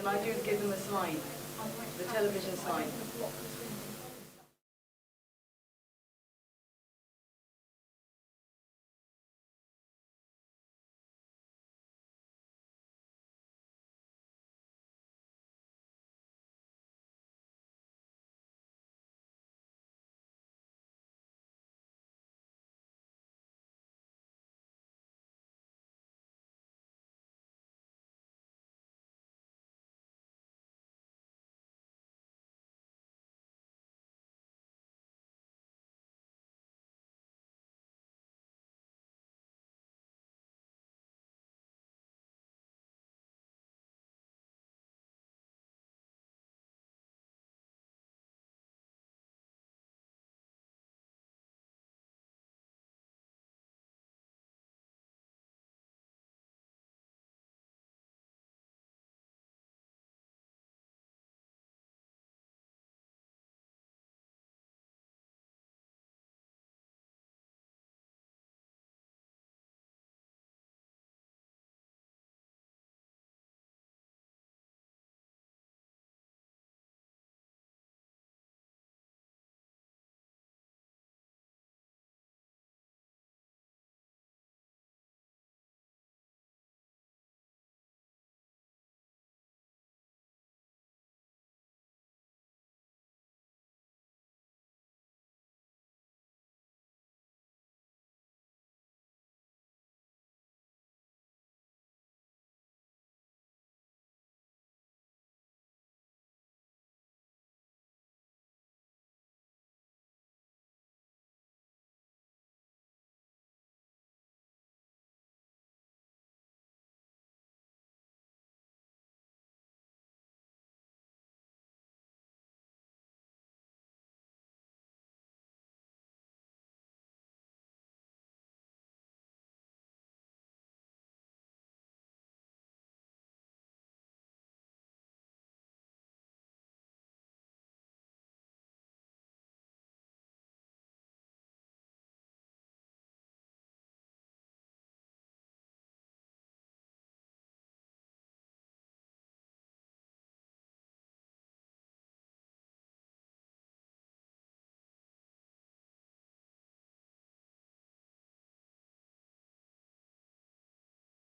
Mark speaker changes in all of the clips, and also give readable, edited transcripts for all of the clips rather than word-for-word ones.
Speaker 1: Can I do give them a sign? The television sign.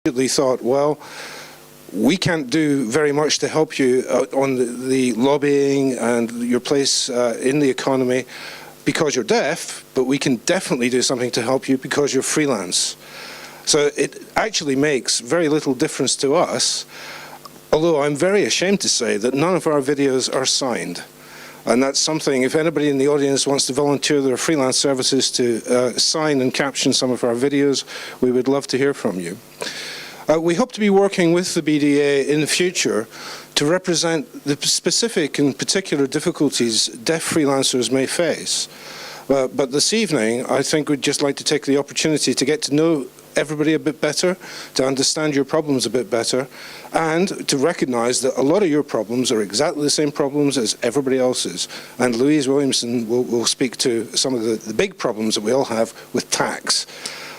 Speaker 2: Thought, well, we can't do very much to help you on the lobbying and your place in the economy because you're deaf, but we can definitely do something to help you because you're freelance. So it actually makes very little difference to us, although I'm very ashamed to say that none of our videos are signed. And that's something, if anybody in the audience wants to volunteer their freelance services to sign and caption some of our videos, we would love to hear from you. We hope to be working with the BDA in the future to represent the specific and particular difficulties deaf freelancers may face. But this evening, I think we'd just like to take the opportunity to get to know everybody a bit better, to understand your problems a bit better, and to recognize that a lot of your problems are exactly the same problems as everybody else's. And Louise Williamson will speak to some of the big problems that we all have with tax,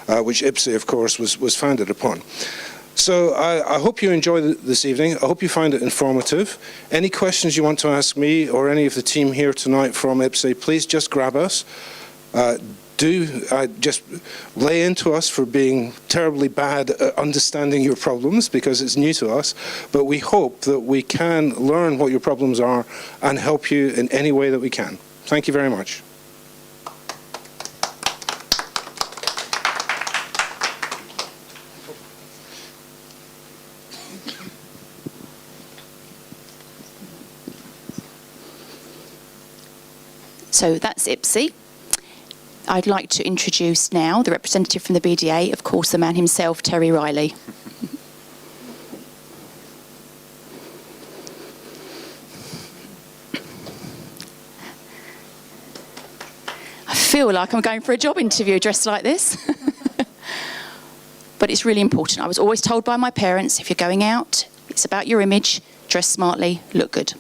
Speaker 2: which IPSE, of course, was founded upon. So I hope you enjoy this evening. I hope you find it informative. Any questions you want to ask me or any of the team here tonight from IPSE, please just grab us. Just lay into us for being terribly bad at understanding your problems because it's new to us, but we hope that we can learn what your problems are and help you in any way that we can. Thank you very much.
Speaker 3: So that's IPSE. I'd like to introduce now the representative from the BDA, of course, the man himself, Terry Riley. I feel like I'm going for a job interview dressed like this. But it's really important. I was always told by my parents, if you're going out, it's about your image, dress smartly, look good.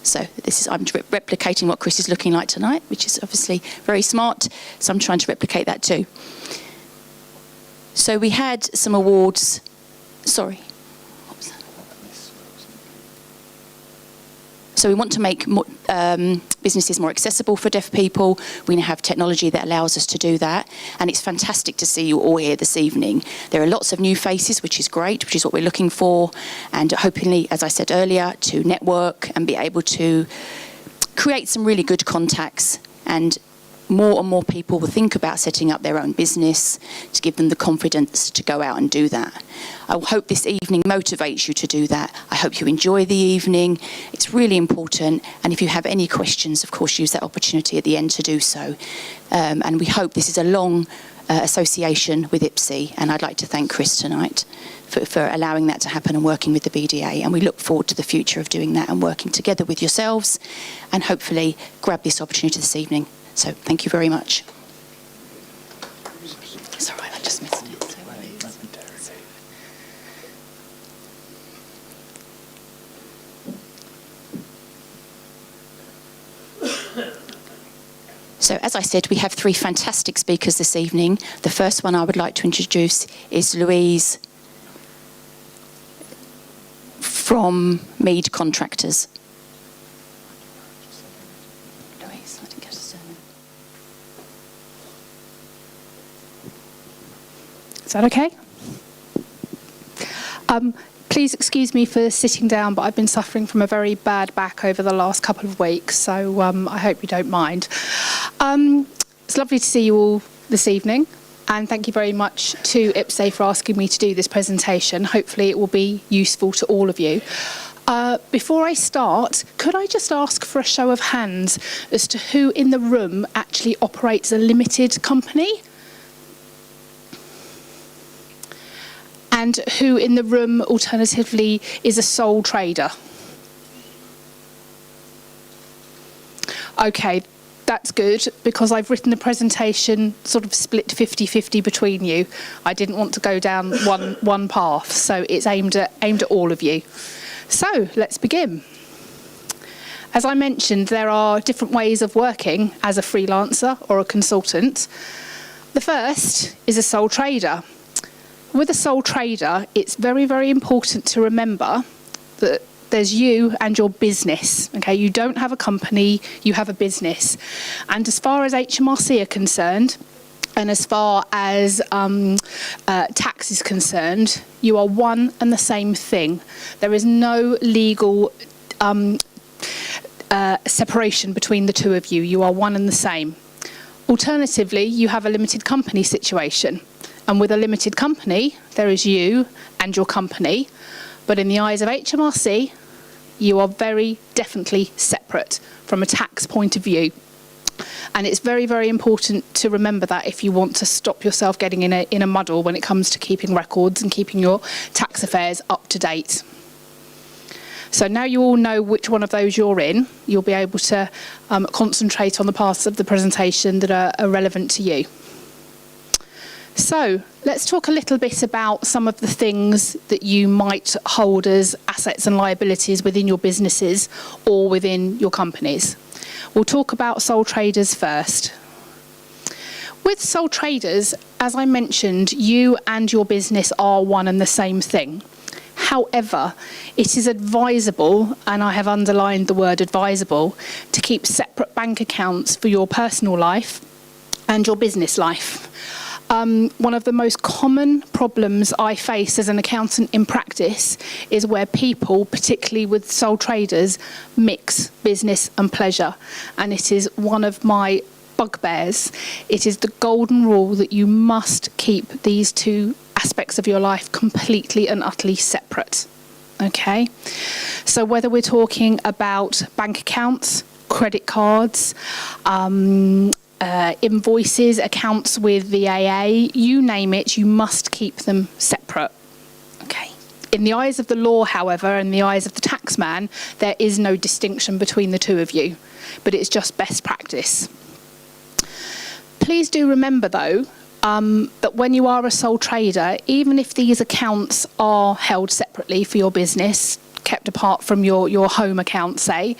Speaker 3: So I'm replicating what Chris is looking like tonight, which is obviously very smart. So I'm trying to replicate that too. So we had some awards. Sorry. What was that? So we want to make businesses more accessible for deaf people. We now have technology that allows us to do that, and it's fantastic to see you all here this evening. There are lots of new faces, which is great, which is what we're looking for, and hopefully, as I said earlier, to network and be able to create some really good contacts, and more people will think about setting up their own business to give them the confidence to go out and do that. I hope this evening motivates you to do that. I hope you enjoy the evening. It's really important, and if you have any questions, of course, use that opportunity at the end to do so. And we hope this is a long association with IPSE, and I'd like to thank Chris tonight for allowing that to happen and working with the BDA, and we look forward to the future of doing that and working together with yourselves, and hopefully grab this opportunity this evening. So thank you very much. It's all right, I just missed it. So as I said, we have 3 fantastic speakers this evening. The first one I would like to introduce is Louise from Mead Contractors. Louise, I didn't get a surname.
Speaker 4: Is that okay? Please excuse me for sitting down, but I've been suffering from a very bad back over the last couple of weeks, so I hope you don't mind. It's lovely to see you all this evening, and thank you very much to IPSE for asking me to do this presentation. Hopefully it will be useful to all of you. Before I start, could I just ask for a show of hands as to who in the room actually operates a limited company? And who in the room, alternatively, is a sole trader? Okay, that's good, because I've written the presentation sort of split 50-50 between you. I didn't want to go down one path, so it's aimed at all of you. So let's begin. As I mentioned, there are different ways of working as a freelancer or a consultant. The first is a sole trader. With a sole trader, it's very, very important to remember that there's you and your business. Okay, you don't have a company, you have a business. And as far as HMRC are concerned, and as far as tax is concerned, you are one and the same thing. There is no legal separation between the two of you. You are one and the same. Alternatively, you have a limited company situation. And with a limited company, there is you and your company. But in the eyes of HMRC, you are very definitely separate from a tax point of view. And it's very, very important to remember that if you want to stop yourself getting in a muddle when it comes to keeping records and keeping your tax affairs up to date. So now you all know which one of those you're in, you'll be able to concentrate on the parts of the presentation that are relevant to you. So let's talk a little bit about some of the things that you might hold as assets and liabilities within your businesses or within your companies. We'll talk about sole traders first. With sole traders, as I mentioned, you and your business are one and the same thing. However, it is advisable, and I have underlined the word advisable, to keep separate bank accounts for your personal life and your business life. One of the most common problems I face as an accountant in practice is where people, particularly with sole traders, mix business and pleasure. And it is one of my bugbears. It is the golden rule that you must keep these two aspects of your life completely and utterly separate. Okay? So whether we're talking about bank accounts, credit cards, invoices, accounts with the AA, you name it, you must keep them separate. Okay. In the eyes of the law, however, and the eyes of the taxman, there is no distinction between the two of you, but it's just best practice. Please do remember, though, that when you are a sole trader, even if these accounts are held separately for your business, kept apart from your home account, say,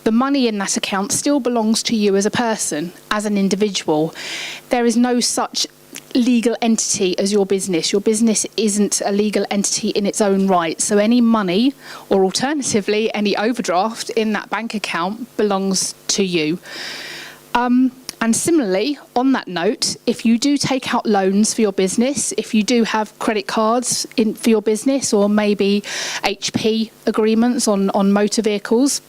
Speaker 4: the money in that account still belongs to you as a person, as an individual. There is no such legal entity as your business. Your business isn't a legal entity in its own right. So any money, or alternatively, any overdraft in that bank account belongs to you. And similarly, on that note, if you do take out loans for your business, if you do have credit cards for your business, or maybe HP agreements on motor vehicles,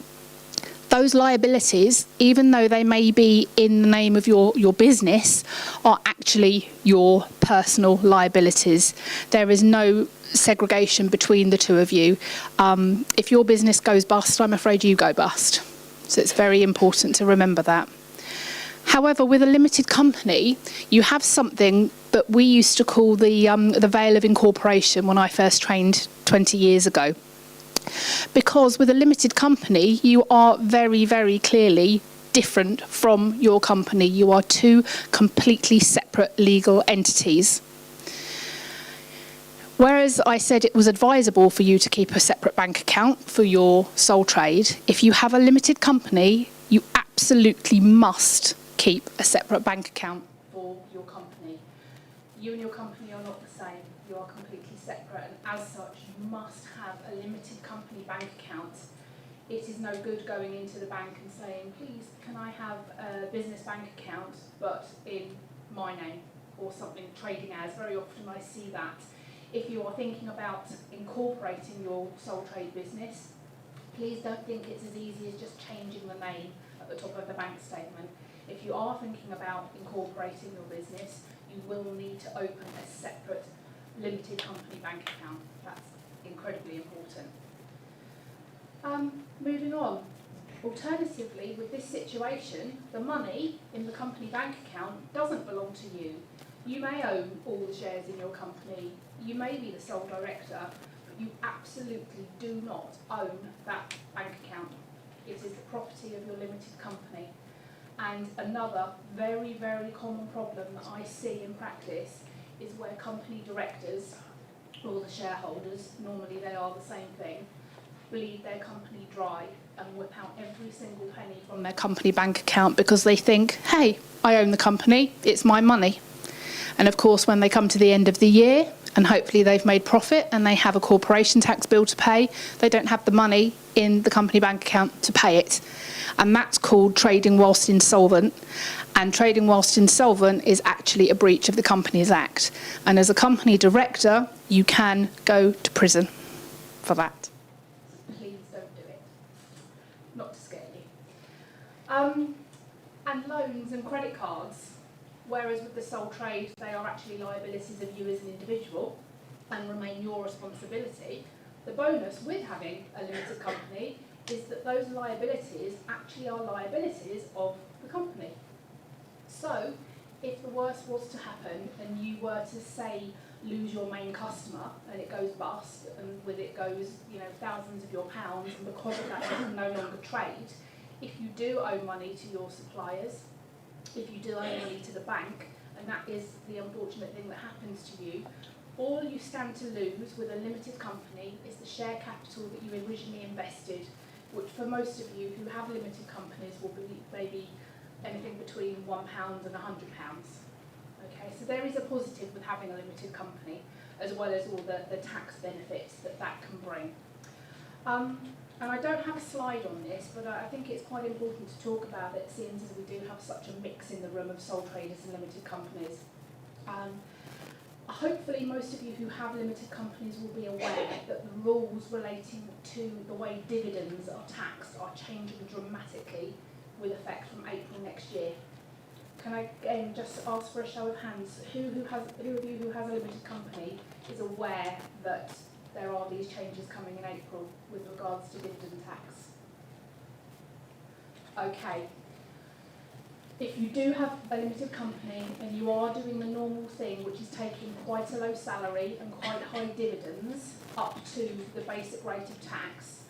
Speaker 4: those liabilities, even though they may be in the name of your business, are actually your personal liabilities. There is no segregation between the two of you. If your business goes bust, I'm afraid you go bust. So it's very important to remember that. However, with a limited company, you have something that we used to call the veil of incorporation when I first trained 20 years ago. Because with a limited company, you are very, very clearly different from your company. You are two completely separate legal entities. Whereas I said it was advisable for you to keep a separate bank account for your sole trade, if you have a limited company, you absolutely must keep a separate bank account for your company. You and your company are not the same. You are completely separate, and as such, you must have a limited company bank account. It is no good going into the bank and saying, please, can I have a business bank account, but in my name, or something trading as. Very often I see that. If you are thinking about incorporating your sole trade business, please don't think it's as easy as just changing the name at the top of the bank statement. If you are thinking about incorporating your business, you will need to open a separate limited company bank account. That's incredibly important. Moving on. Alternatively, with this situation, the money in the company bank account doesn't belong to you. You may own all the shares in your company, you may be the sole director, but you absolutely do not own that bank account. It is the property of your limited company. And another very, very common problem that I see in practice is where company directors, or the shareholders, normally they are the same thing, bleed their company dry and whip out every single penny from their company bank account because they think, hey, I own the company, it's my money. And of course, when they come to the end of the year, and hopefully they've made profit and they have a corporation tax bill to pay, they don't have the money in the company bank account to pay it. And that's called trading whilst insolvent. And trading whilst insolvent is actually a breach of the Companies Act. And as a company director, you can go to prison for that. Please don't do it. Not to scare you. And loans and credit cards. Whereas with the sole trade, they are actually liabilities of you as an individual and remain your responsibility. The bonus with having a limited company is that those liabilities actually are liabilities of the company. So, if the worst was to happen and you were to, say, lose your main customer and it goes bust, and with it goes, thousands of your pounds, and because of that you can no longer trade, if you do owe money to your suppliers, if you do owe money to the bank, and that is the unfortunate thing that happens to you, all you stand to lose with a limited company is the share capital that you originally invested, which for most of you who have limited companies will be maybe anything between £1 and £100. Okay, so there is a positive with having a limited company, as well as all the tax benefits that can bring. And I don't have a slide on this, but I think it's quite important to talk about it, seeing as we do have such a mix in the room of sole traders and limited companies. Hopefully most of you who have limited companies will be aware that the rules relating to the way dividends are taxed are changing dramatically with effect from April next year. Can I again just ask for a show of hands, who of you who has a limited company is aware that there are these changes coming in April with regards to dividend tax? Okay. If you do have a limited company and you are doing the normal thing, which is taking quite a low salary and quite high dividends up to the basic rate of tax,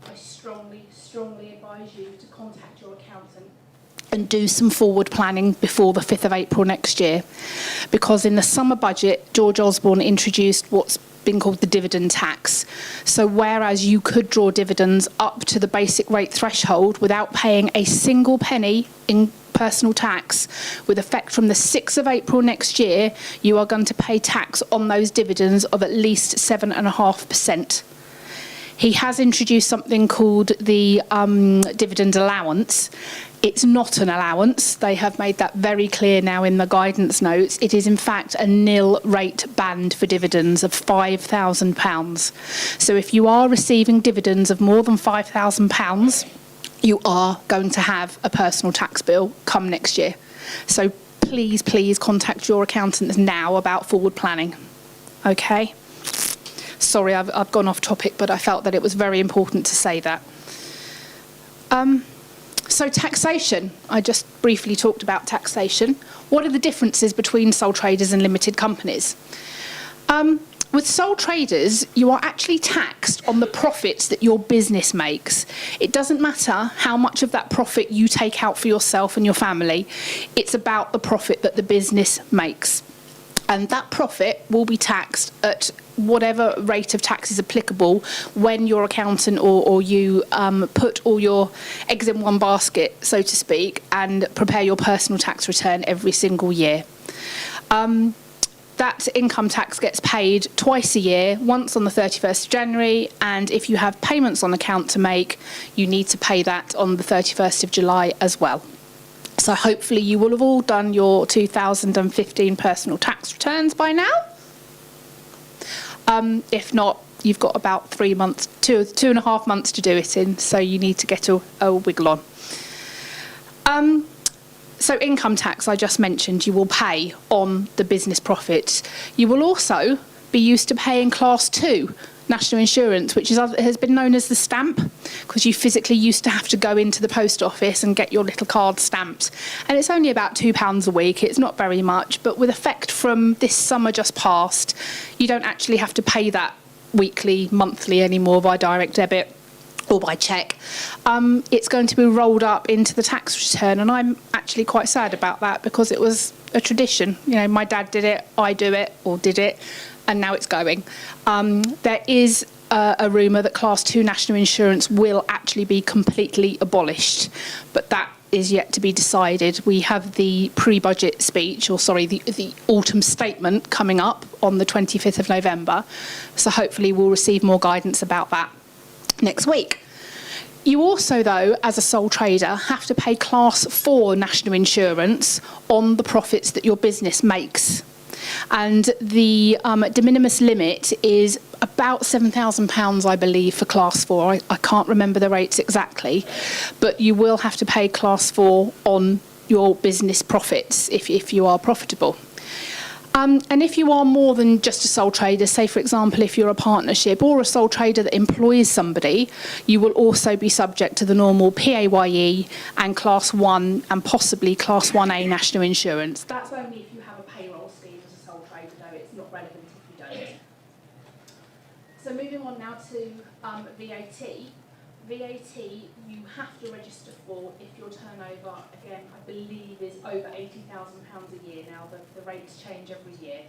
Speaker 4: I strongly, strongly advise you to contact your accountant and do some forward planning before the 5th of April next year. Because in the summer budget, George Osborne introduced what's been called the dividend tax. So whereas you could draw dividends up to the basic rate threshold without paying a single penny in personal tax, with effect from the 6th of April next year, you are going to pay tax on those dividends of at least 7.5%. He has introduced something called the dividend allowance. It's not an allowance. They have made that very clear now in the guidance notes. It is in fact a nil rate band for dividends of £5,000. So if you are receiving dividends of more than £5,000, you are going to have a personal tax bill come next year. So please, please contact your accountants now about forward planning. Okay? Sorry, I've gone off topic, but I felt that it was very important to say that. So taxation, I just briefly talked about taxation. What are the differences between sole traders and limited companies? With sole traders, you are actually taxed on the profits that your business makes. It doesn't matter how much of that profit you take out for yourself and your family. It's about the profit that the business makes. And that profit will be taxed at whatever rate of tax is applicable when your accountant or you put all your eggs in one basket, so to speak, and prepare your personal tax return every single year. That income tax gets paid twice a year, once on the 31st of January, and if you have payments on account to make, you need to pay that on the 31st of July as well. So hopefully you will have all done your 2015 personal tax returns by now. If not, you've got about 3 months, two and a half months to do it in, so you need to get a wiggle on. So income tax, I just mentioned, you will pay on the business profits. You will also be used to paying Class 2 national insurance, which has been known as the stamp, because you physically used to have to go into the post office and get your little card stamped. And it's only about £2 a week. It's not very much, but with effect from this summer just past, you don't actually have to pay that weekly, monthly anymore by direct debit or by cheque. It's going to be rolled up into the tax return, and I'm actually quite sad about that because it was a tradition. You know, my dad did it, I do it, or did it, and now it's going. There is a rumour that Class 2 national insurance will actually be completely abolished, but that is yet to be decided. We have the pre-budget speech, or sorry, the autumn statement coming up on the 25th of November, so hopefully we'll receive more guidance about that next week. You also, though, as a sole trader, have to pay Class 4 national insurance on the profits that your business makes. And the de minimis limit is about £7,000, I believe, for Class 4. I can't remember the rates exactly, but you will have to pay Class 4 on your business profits if you are profitable. And if you are more than just a sole trader, say, for example, if you're a partnership or a sole trader that employs somebody, you will also be subject to the normal PAYE and Class 1 and possibly Class 1A national insurance. That's only if you have a payroll scheme as a sole trader, though. It's not relevant if you don't. So moving on now to VAT. VAT you have to register for if your turnover, again, I believe is over £80,000 a year now. The rates change every year.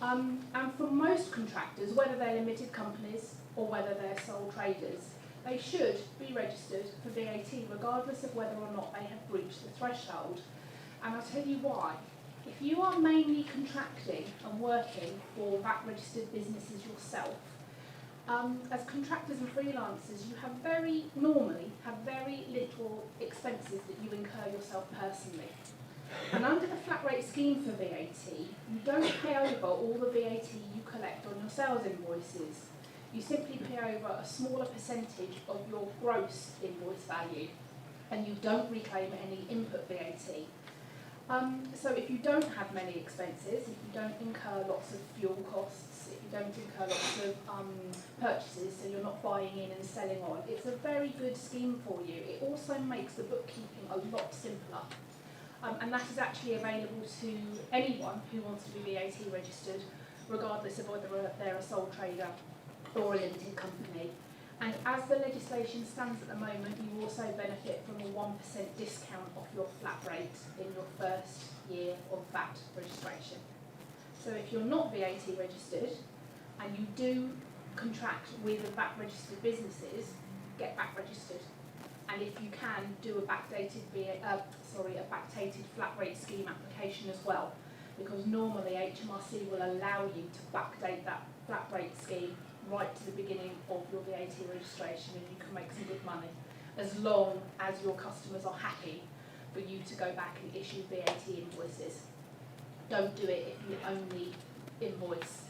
Speaker 4: And for most contractors, whether they're limited companies or whether they're sole traders, they should be registered for VAT regardless of whether or not they have breached the threshold. And I'll tell you why. If you are mainly contracting and working for VAT registered businesses yourself, as contractors and freelancers, you normally have very little expenses that you incur yourself personally. And under the flat rate scheme for VAT, you don't pay over all the VAT you collect on your sales invoices. You simply pay over a smaller percentage of your gross invoice value, and you don't reclaim any input VAT. So if you don't have many expenses, if you don't incur lots of fuel costs, if you don't incur lots of purchases, so you're not buying in and selling on, it's a very good scheme for you. It also makes the bookkeeping a lot simpler. And that is actually available to anyone who wants to be VAT registered, regardless of whether they're a sole trader or a limited company. And as the legislation stands at the moment, you also benefit from a 1% discount off your flat rate in your first year of VAT registration. So if you're not VAT registered and you do contract with VAT registered businesses, get VAT registered. And if you can, do a backdated flat rate scheme application as well, because normally HMRC will allow you to backdate that flat rate scheme right to the beginning of your VAT registration, and you can make some good money, as long as your customers are happy for you to go back and issue VAT invoices. Don't do it if you only invoice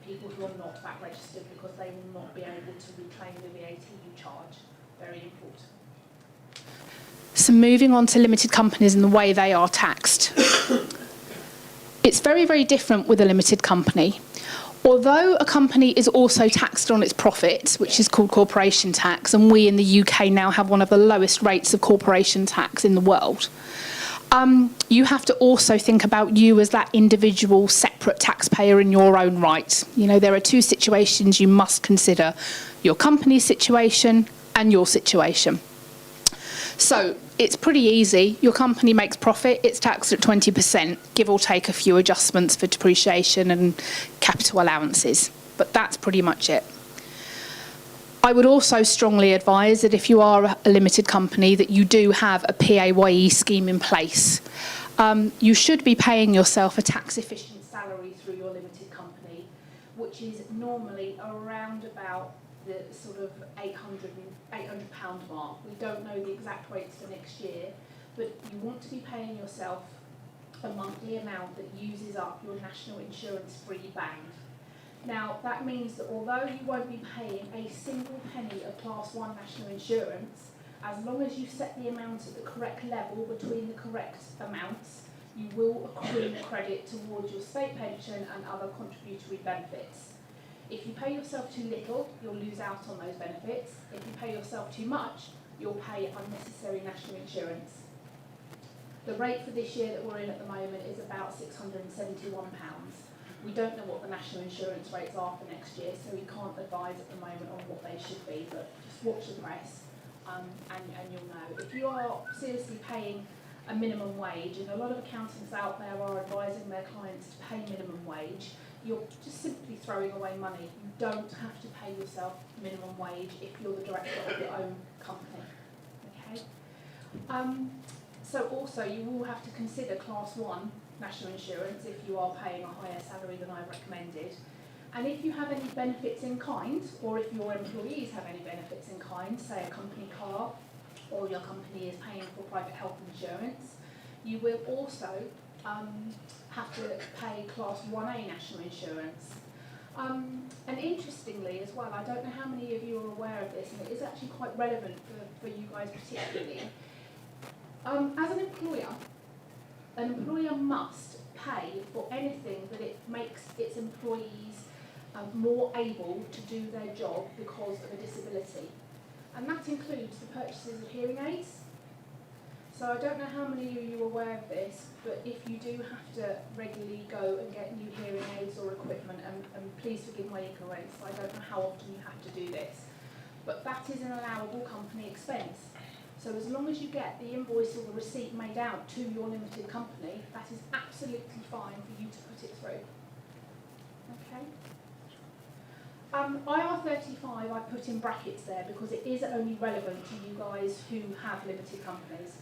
Speaker 4: people who are not VAT registered, because they will not be able to reclaim the VAT you charge. Very important. So moving on to limited companies and the way they are taxed. It's very, very different with a limited company. Although a company is also taxed on its profits, which is called corporation tax, and we in the UK now have one of the lowest rates of corporation tax in the world, you have to also think about you as that individual separate taxpayer in your own right. You know, there are two situations you must consider: your company's situation and your situation. So it's pretty easy. Your company makes profit, it's taxed at 20%, give or take a few adjustments for depreciation and capital allowances. But that's pretty much it. I would also strongly advise that if you are a limited company, that you do have a PAYE scheme in place. You should be paying yourself a tax-efficient salary through your limited company, which is normally around about the sort of £800 mark. We don't know the exact rates for next year, but you want to be paying yourself a monthly amount that uses up your national insurance free band. Now, that means that although you won't be paying a single penny of Class 1 national insurance, as long as you set the amount at the correct level between the correct amounts, you will accrue credit towards your state pension and other contributory benefits. If you pay yourself too little, you'll lose out on those benefits. If you pay yourself too much, you'll pay unnecessary national insurance. The rate for this year that we're in at the moment is about £671. We don't know what the national insurance rates are for next year, so we can't advise at the moment on what they should be, but just watch the press and you'll know. If you are seriously paying a minimum wage, and a lot of accountants out there are advising their clients to pay minimum wage, you're just simply throwing away money. You don't have to pay yourself minimum wage if you're the director of your own company. Okay. So also you will have to consider Class 1 national insurance if you are paying a higher salary than I recommended. And if you have any benefits in kind, or if your employees have any benefits in kind, say a company car, or your company is paying for private health insurance, you will also have to pay Class 1A national insurance. And interestingly as well, I don't know how many of you are aware of this, and it is actually quite relevant for you guys particularly. As an employer must pay for anything that it makes its employees more able to do their job because of a disability. And that includes the purchases of hearing aids. So I don't know how many of you are aware of this, but if you do have to regularly go and get new hearing aids or equipment, and please forgive my ignorance, I don't know how often you have to do this, but that is an allowable company expense. So as long as you get the invoice or the receipt made out to your limited company, that is absolutely fine for you to put it through. Okay? IR35 I put in brackets there because it is only relevant to you guys who have limited companies.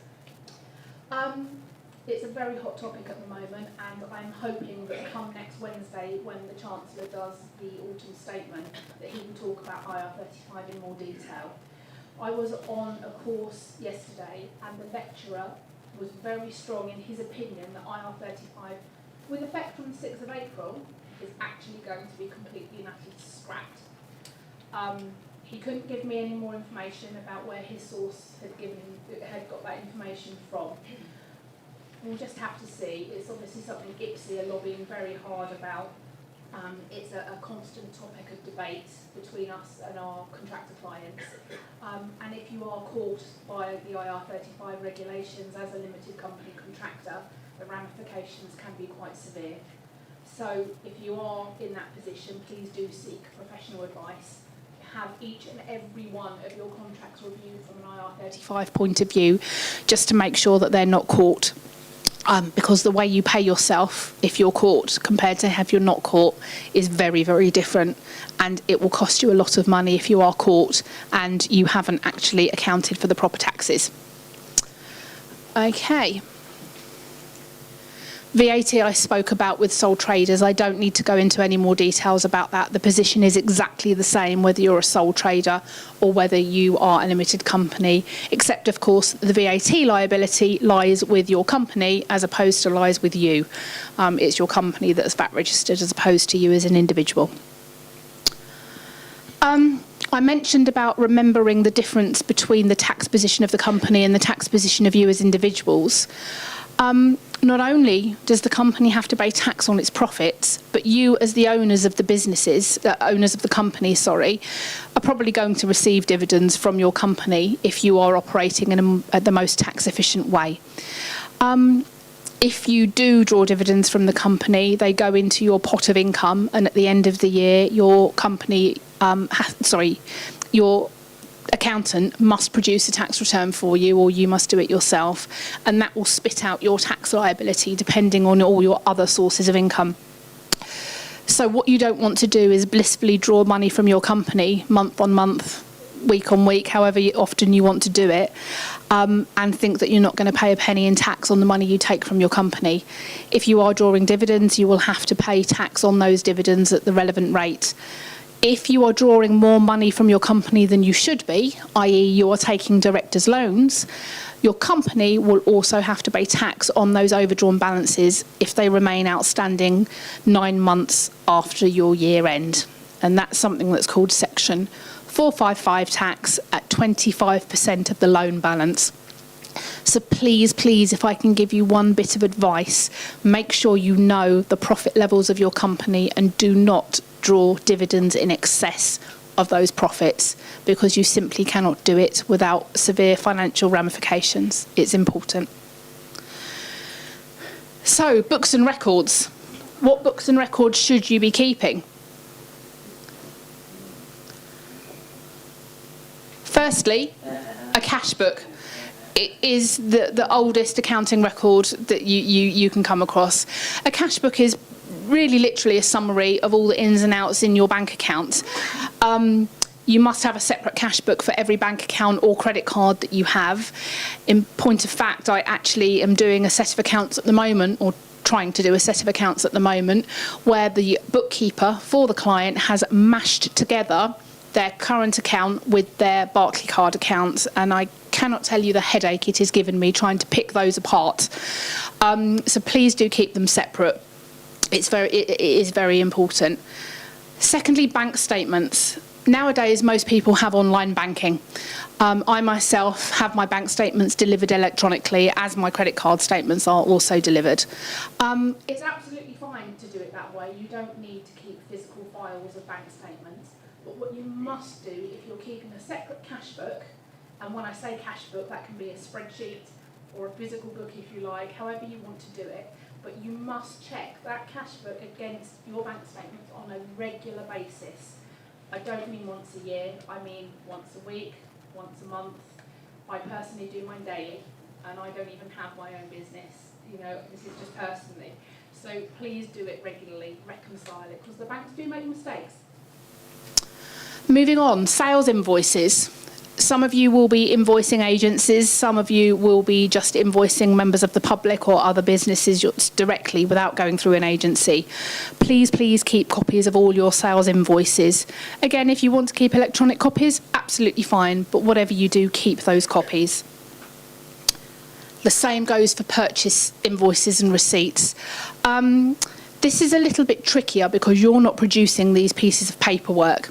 Speaker 4: It's a very hot topic at the moment, and I'm hoping that come next Wednesday, when the Chancellor does the autumn statement, that he will talk about IR35 in more detail. I was on a course yesterday, and the lecturer was very strong in his opinion that IR35, with effect from the 6th of April, is actually going to be completely and utterly scrapped. He couldn't give me any more information about where his source had got that information from. We'll just have to see. It's obviously something IPSE are lobbying very hard about. It's a constant topic of debate between us and our contractor clients. And if you are caught by the IR35 regulations as a limited company contractor, the ramifications can be quite severe. So if you are in that position, please do seek professional advice. Have each and every one of your contracts reviewed from an IR35 point of view, just to make sure that they're not caught because the way you pay yourself if you're caught compared to if you're not caught is very, very different, and it will cost you a lot of money if you are caught and you haven't actually accounted for the proper taxes. Okay. VAT I spoke about with sole traders. I don't need to go into any more details about that. The position is exactly the same whether you're a sole trader or whether you are a limited company, except of course the VAT liability lies with your company as opposed to lies with you. It's your company that's VAT registered as opposed to you as an individual. I mentioned about remembering the difference between the tax position of the company and the tax position of you as individuals. Not only does the company have to pay tax on its profits, but you as the owners of the businesses, owners of the company, are probably going to receive dividends from your company if you are operating in the most tax efficient way. If you do draw dividends from the company, they go into your pot of income, and at the end of the year, your company, your accountant must produce a tax return for you, or you must do it yourself, and that will spit out your tax liability depending on all your other sources of income. So what you don't want to do is blissfully draw money from your company month on month, week on week, however often you want to do it, and think that you're not going to pay a penny in tax on the money you take from your company. If you are drawing dividends, you will have to pay tax on those dividends at the relevant rate. If you are drawing more money from your company than you should be, i.e. you are taking directors' loans, your company will also have to pay tax on those overdrawn balances if they remain outstanding 9 months after your year end. And that's something that's called Section 455 tax at 25% of the loan balance. So please, if I can give you one bit of advice, make sure you know the profit levels of your company and do not draw dividends in excess of those profits, because you simply cannot do it without severe financial ramifications. It's important. So, books and records. What books and records should you be keeping? Firstly, a cash book. It is the oldest accounting record that you can come across. A cash book is really literally a summary of all the ins and outs in your bank account. You must have a separate cash book for every bank account or credit card that you have. In point of fact, I actually am doing a set of accounts at the moment, or trying to do a set of accounts at the moment, where the bookkeeper for the client has mashed together their current account with their Barclaycard account, and I cannot tell you the headache it has given me trying to pick those apart. So please do keep them separate. It is very important. Secondly, bank statements. Nowadays, most people have online banking. I myself have my bank statements delivered electronically, as my credit card statements are also delivered. It's absolutely fine to do it that way. You don't need to keep physical files of bank statements. But what you must do, if you're keeping a separate cash book, and when I say cash book, that can be a spreadsheet or a physical book if you like, however you want to do it, but you must check that cash book against your bank statements on a regular basis. I don't mean once a year, I mean once a week, once a month. I personally do mine daily, and I don't even have my own business. You know, this is just personally. So please do it regularly, reconcile it, because the banks do make mistakes. Moving on, sales invoices. Some of you will be invoicing agencies, some of you will be just invoicing members of the public or other businesses directly without going through an agency. Please keep copies of all your sales invoices. Again, if you want to keep electronic copies, absolutely fine, but whatever you do, keep those copies. The same goes for purchase invoices and receipts. This is a little bit trickier because you're not producing these pieces of paperwork.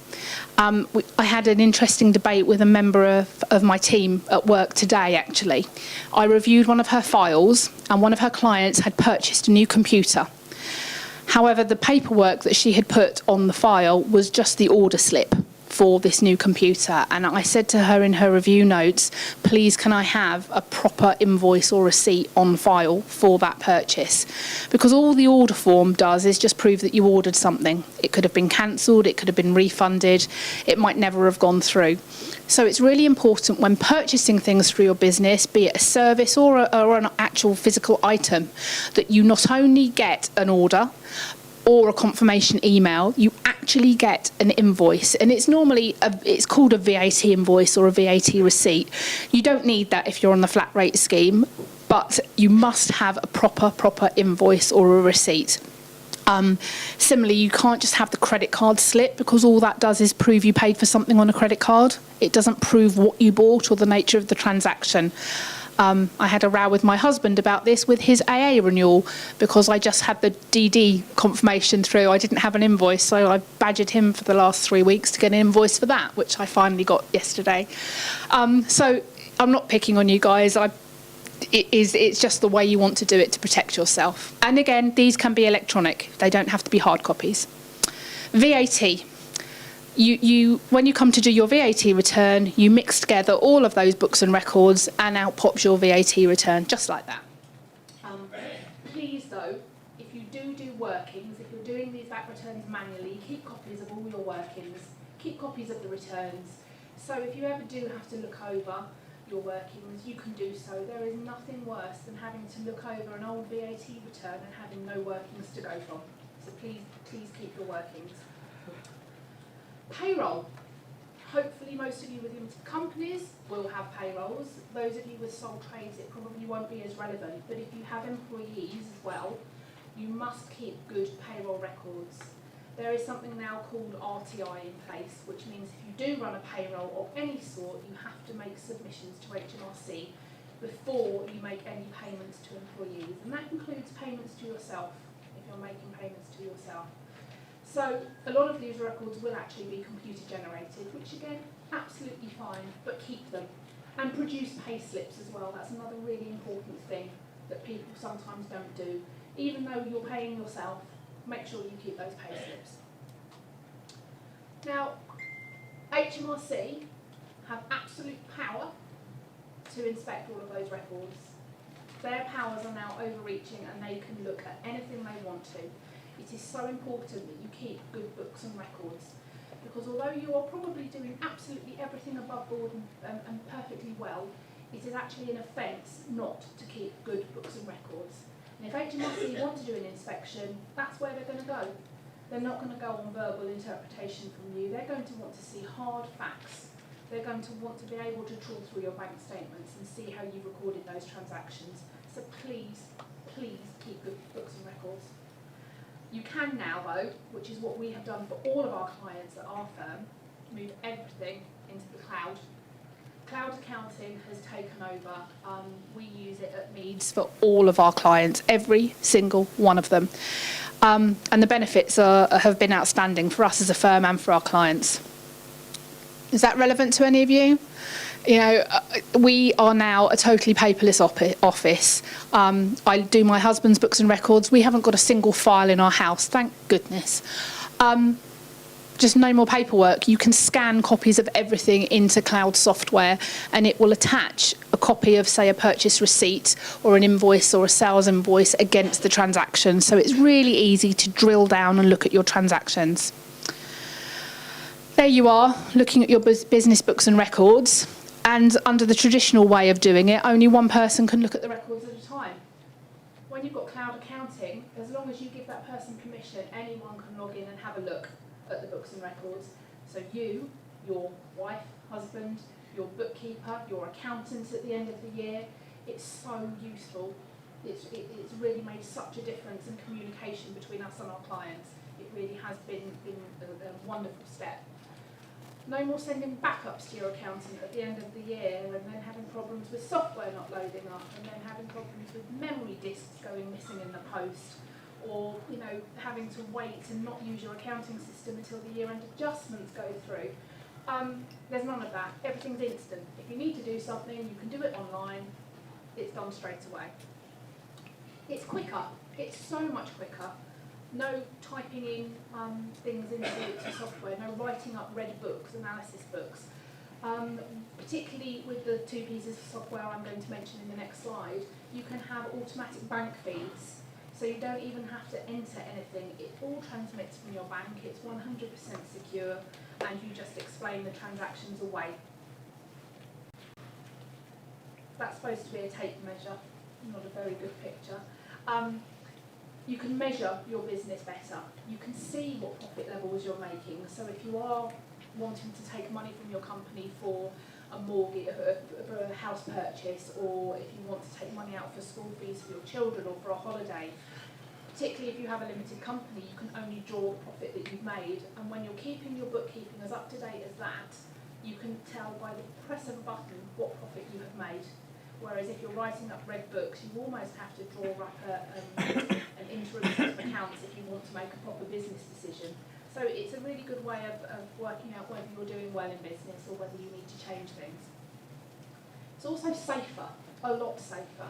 Speaker 4: I had an interesting debate with a member of my team at work today, actually. I reviewed one of her files, and one of her clients had purchased a new computer. However, the paperwork that she had put on the file was just the order slip for this new computer. And I said to her in her review notes, please can I have a proper invoice or receipt on file for that purchase? Because all the order form does is just prove that you ordered something. It could have been cancelled, it could have been refunded, it might never have gone through. So it's really important when purchasing things through your business, be it a service or an actual physical item, that you not only get an order or a confirmation email, you actually get an invoice. And it's normally, it's called a VAT invoice or a VAT receipt. You don't need that if you're on the flat rate scheme, but you must have a proper invoice or a receipt. Similarly, you can't just have the credit card slip, because all that does is prove you paid for something on a credit card. It doesn't prove what you bought or the nature of the transaction. I had a row with my husband about this with his AA renewal, because I just had the DD confirmation through. I didn't have an invoice, so I badgered him for the last 3 weeks to get an invoice for that, which I finally got yesterday. So I'm not picking on you guys. It's just the way you want to do it to protect yourself. And again, these can be electronic. They don't have to be hard copies. VAT. When you come to do your VAT return, you mix together all of those books and records, and out pops your VAT return, just like that. Please, though, if you do workings, if you're doing these VAT returns manually, keep copies of all your workings, keep copies of the returns. So if you ever do have to look over your workings, you can do so. There is nothing worse than having to look over an old VAT return and having no workings to go from. So please keep your workings. Payroll. Hopefully most of you with limited companies will have payrolls. Those of you with sole trades, it probably won't be as relevant, but if you have employees as well, you must keep good payroll records. There is something now called RTI in place, which means if you do run a payroll of any sort, you have to make submissions to HMRC before you make any payments to employees. And that includes payments to yourself, if you're making payments to yourself. So a lot of these records will actually be computer generated, which again, absolutely fine, but keep them. And produce pay slips as well. That's another really important thing that people sometimes don't do. Even though you're paying yourself, make sure you keep those pay slips. Now, HMRC have absolute power to inspect all of those records. Their powers are now overreaching, and they can look at anything they want to. It is so important that you keep good books and records, because although you are probably doing absolutely everything above board and perfectly well, it is actually an offence not to keep good books and records. And if HMRC want to do an inspection, that's where they're going to go. They're not going to go on verbal interpretation from you. They're going to want to see hard facts. They're going to want to be able to trawl through your bank statements and see how you recorded those transactions. So please keep good books and records. You can now, though, which is what we have done for all of our clients at our firm, move everything into the cloud. Cloud accounting has taken over. We use it at Meads for all of our clients, every single one of them. And the benefits have been outstanding for us as a firm and for our clients. Is that relevant to any of you? You know, we are now a totally paperless office. I do my husband's books and records. We haven't got a single file in our house, thank goodness. Just no more paperwork. You can scan copies of everything into cloud software, and it will attach a copy of, say, a purchase receipt or an invoice or a sales invoice against the transaction. So it's really easy to drill down and look at your transactions. There you are, looking at your business books and records. And under the traditional way of doing it, only one person can look at the records at a time. When you've got cloud accounting, as long as you give that person permission, anyone can log in and have a look at the books and records. So you, your wife, husband, your bookkeeper, your accountant at the end of the year, it's so useful. It's really made such a difference in communication between us and our clients. It really has been a wonderful step. No more sending backups to your accountant at the end of the year and then having problems with software not loading up, and then having problems with memory disks going missing in the post, or having to wait and not use your accounting system until the year-end adjustments go through. There's none of that. Everything's instant. If you need to do something, you can do it online. It's done straight away. It's quicker. It's so much quicker. No typing in things into software, no writing up red books, analysis books. Particularly with the two pieces of software I'm going to mention in the next slide, you can have automatic bank feeds. So you don't even have to enter anything. It all transmits from your bank. It's 100% secure, and you just explain the transactions away. That's supposed to be a tape measure, not a very good picture. You can measure your business better. You can see what profit levels you're making. So if you are wanting to take money from your company for a mortgage, for a house purchase, or if you want to take money out for school fees for your children or for a holiday, particularly if you have a limited company, you can only draw the profit that you've made. And when you're keeping your bookkeeping as up to date as that, you can tell by the press of a button what profit you have made. Whereas if you're writing up red books, you almost have to draw up an interim set of accounts if you want to make a proper business decision. So it's a really good way of working out whether you're doing well in business or whether you need to change things. It's also safer, a lot safer.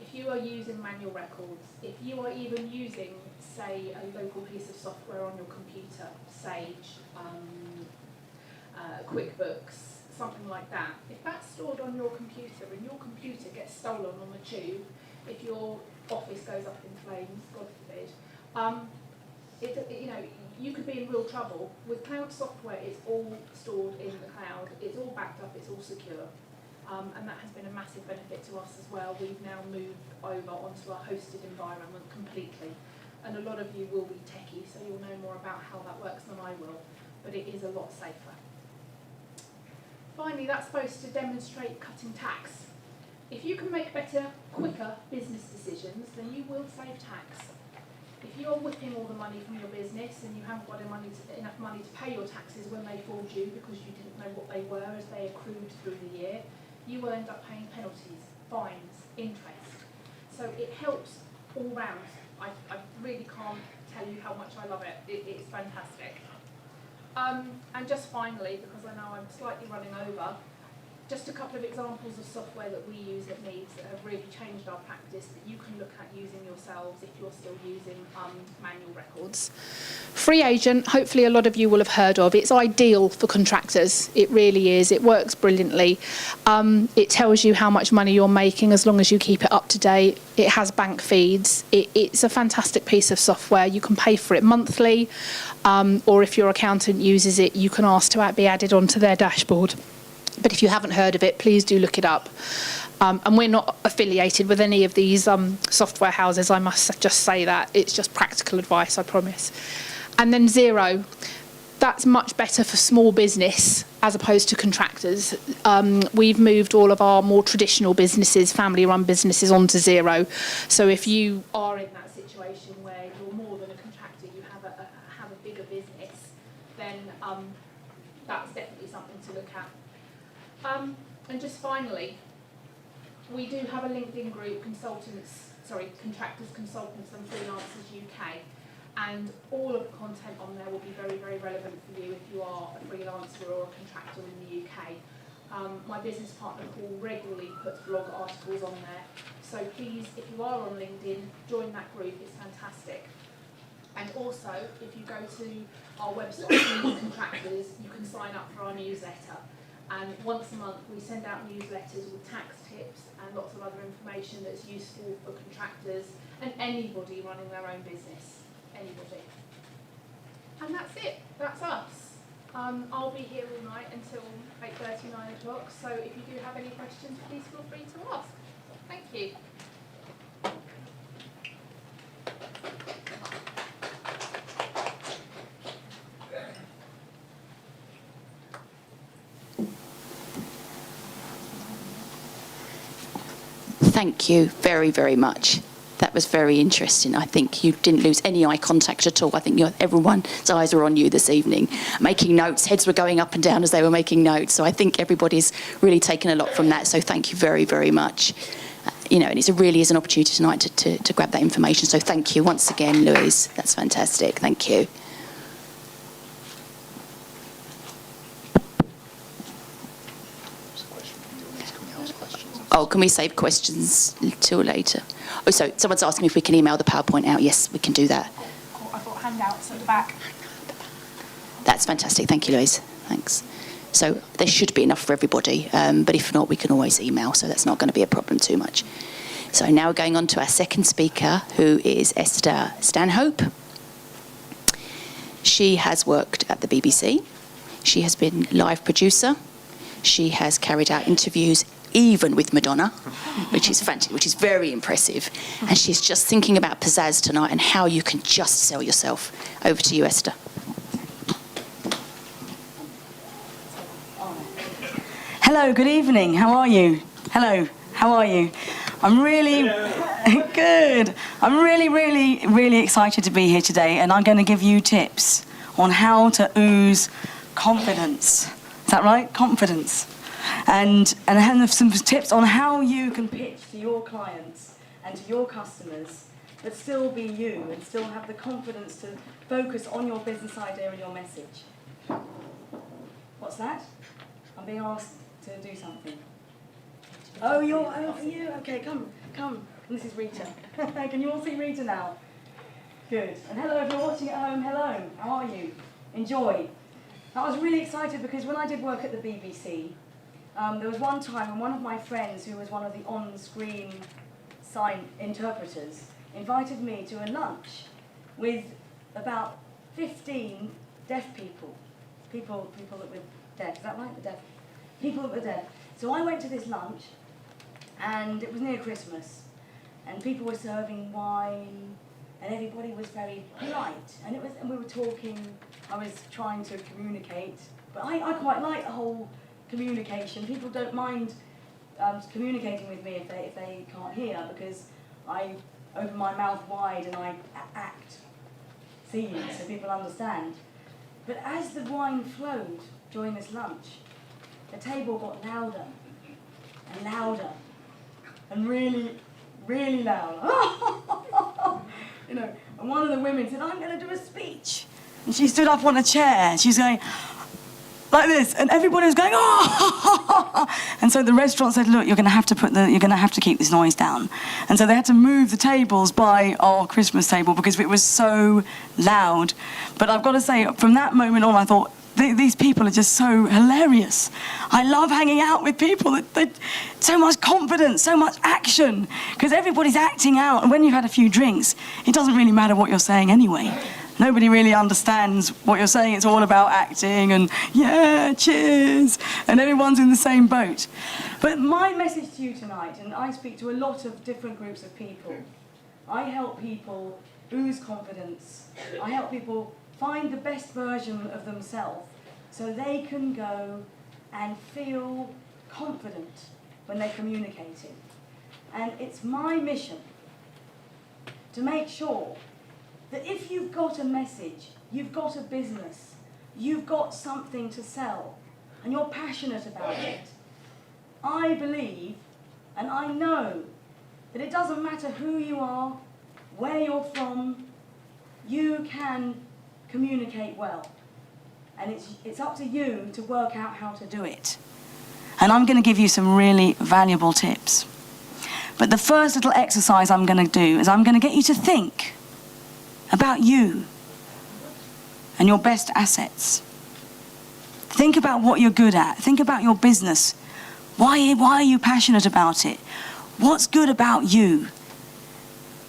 Speaker 4: If you are using manual records, if you are even using, say, a local piece of software on your computer, Sage, QuickBooks, something like that, if that's stored on your computer and your computer gets stolen on the tube, if your office goes up in flames, God forbid, you could be in real trouble. With cloud software, it's all stored in the cloud, it's all backed up, it's all secure. And that has been a massive benefit to us as well. We've now moved over onto a hosted environment completely. And a lot of you will be techie, so you'll know more about how that works than I will, but it is a lot safer. Finally, that's supposed to demonstrate cutting tax. If you can make better, quicker business decisions, then you will save tax. If you're whipping all the money from your business and you haven't got enough money to pay your taxes when they fall due because you didn't know what they were as they accrued through the year, you will end up paying penalties, fines, interest. So it helps all round. I really can't tell you how much I love it. It's fantastic. And just finally, because I know I'm slightly running over, just a couple of examples of software that we use at Needs that have really changed our practice that you can look at using yourselves if you're still using manual records. Free Agent, hopefully a lot of you will have heard of. It's ideal for contractors. It really is. It works brilliantly. It tells you how much money you're making as long as you keep it up to date. It has bank feeds. It's a fantastic piece of software. You can pay for it monthly, or if your accountant uses it, you can ask to be added onto their dashboard. But if you haven't heard of it, please do look it up. And we're not affiliated with any of these software houses, I must just say that. It's just practical advice, I promise. And then Xero, that's much better for small business as opposed to contractors. We've moved all of our more traditional businesses, family-run businesses, onto Xero. So if you are in that situation where you're more than a contractor, you have a bigger business, then that's definitely something to look at. And just finally, we do have a LinkedIn group, Contractors, Consultants and Freelancers UK, and all of the content on there will be very, very relevant for you if you are a freelancer or a contractor in the UK. My business partner Paul regularly puts blog articles on there, so please, if you are on LinkedIn, join that group, it's fantastic. And also, if you go to our website, Needs Contractors, you can sign up for our newsletter. And once a month we send out newsletters with tax tips and lots of other information that's useful for contractors and anybody running their own business. Anybody. And that's it. That's us. I'll be here all night until 8:30, 9 o'clock. So if you do have any questions, please feel free to ask. Thank you.
Speaker 3: Thank you very, very much. That was very interesting. I think you didn't lose any eye contact at all. I think everyone's eyes were on you this evening, making notes. Heads were going up and down as they were making notes. So I think everybody's really taken a lot from that. So thank you very, very much. And it really is an opportunity tonight to grab that information. So thank you once again, Louise. That's fantastic. Thank you. Oh, can we save questions till later? Oh, so someone's asking if we can email the PowerPoint out. Yes, we can do that.
Speaker 5: back.
Speaker 3: That's fantastic. Thank you, Louise. Thanks. So there should be enough for everybody, but if not, we can always email, so that's not going to be a problem too much. So now we're going on to our second speaker, who is Esther Stanhope. She has worked at the BBC. She has been live producer. She has carried out interviews even with Madonna, which is fantastic, which is very impressive. And she's just thinking about pizzazz tonight and how you can just sell yourself. Over to you, Esther.
Speaker 5: Hello, good evening. How are you? Hello, how are you? I'm really good. I'm really excited to be here today, and I'm going to give you tips on how to ooze confidence. Is that right? Confidence. And I have some tips on how you can pitch to your clients and to your customers, but still be you and still have the confidence to focus on your business idea and your message. What's that? I'm being asked to do something. Oh, you? Okay, come. This is Rita. Can you all see Rita now? Good. And hello, if you're watching at home, hello. How are you? Enjoy. I was really excited because when I did work at the BBC, there was one time when one of my friends, who was one of the on-screen sign interpreters, invited me to a lunch with about 15 deaf people. People that were deaf. Is that right? The deaf. People that were deaf. So I went to this lunch, and it was near Christmas, and people were serving wine, and everybody was very polite, and we were talking. I was trying to communicate, but I quite like the whole communication. People don't mind communicating with me if they can't hear, because I open my mouth wide and I act seeing so people understand. But as the wine flowed during this lunch, the table got louder and louder and really, really loud. You know, and one of the women said, "I'm going to do a speech." And she stood up on a chair. She's going like this, and everybody was going, "Oh!" And so the restaurant said, "Look, you're going to have to keep this noise down." And so they had to move the tables by our Christmas table because it was so loud. But I've got to say, from that moment on, I thought, these people are just so hilarious. I love hanging out with people that so much confidence, so much action, because everybody's acting out. And when you've had a few drinks, it doesn't really matter what you're saying anyway. Nobody really understands what you're saying. It's all about acting and, yeah, cheers. And everyone's in the same boat. But my message to you tonight, and I speak to a lot of different groups of people, I help people ooze confidence. I help people find the best version of themselves so they can go and feel confident when they're communicating. And it's my mission to make sure that if you've got a message, you've got a business, you've got something to sell, and you're passionate about it, I believe and I know that it doesn't matter who you are, where you're from, you can communicate well. And it's up to you to work out how to do it. And I'm going to give you some really valuable tips. But the first little exercise I'm going to do is I'm going to get you to think about you and your best assets. Think about what you're good at. Think about your business. Why are you passionate about it? What's good about you?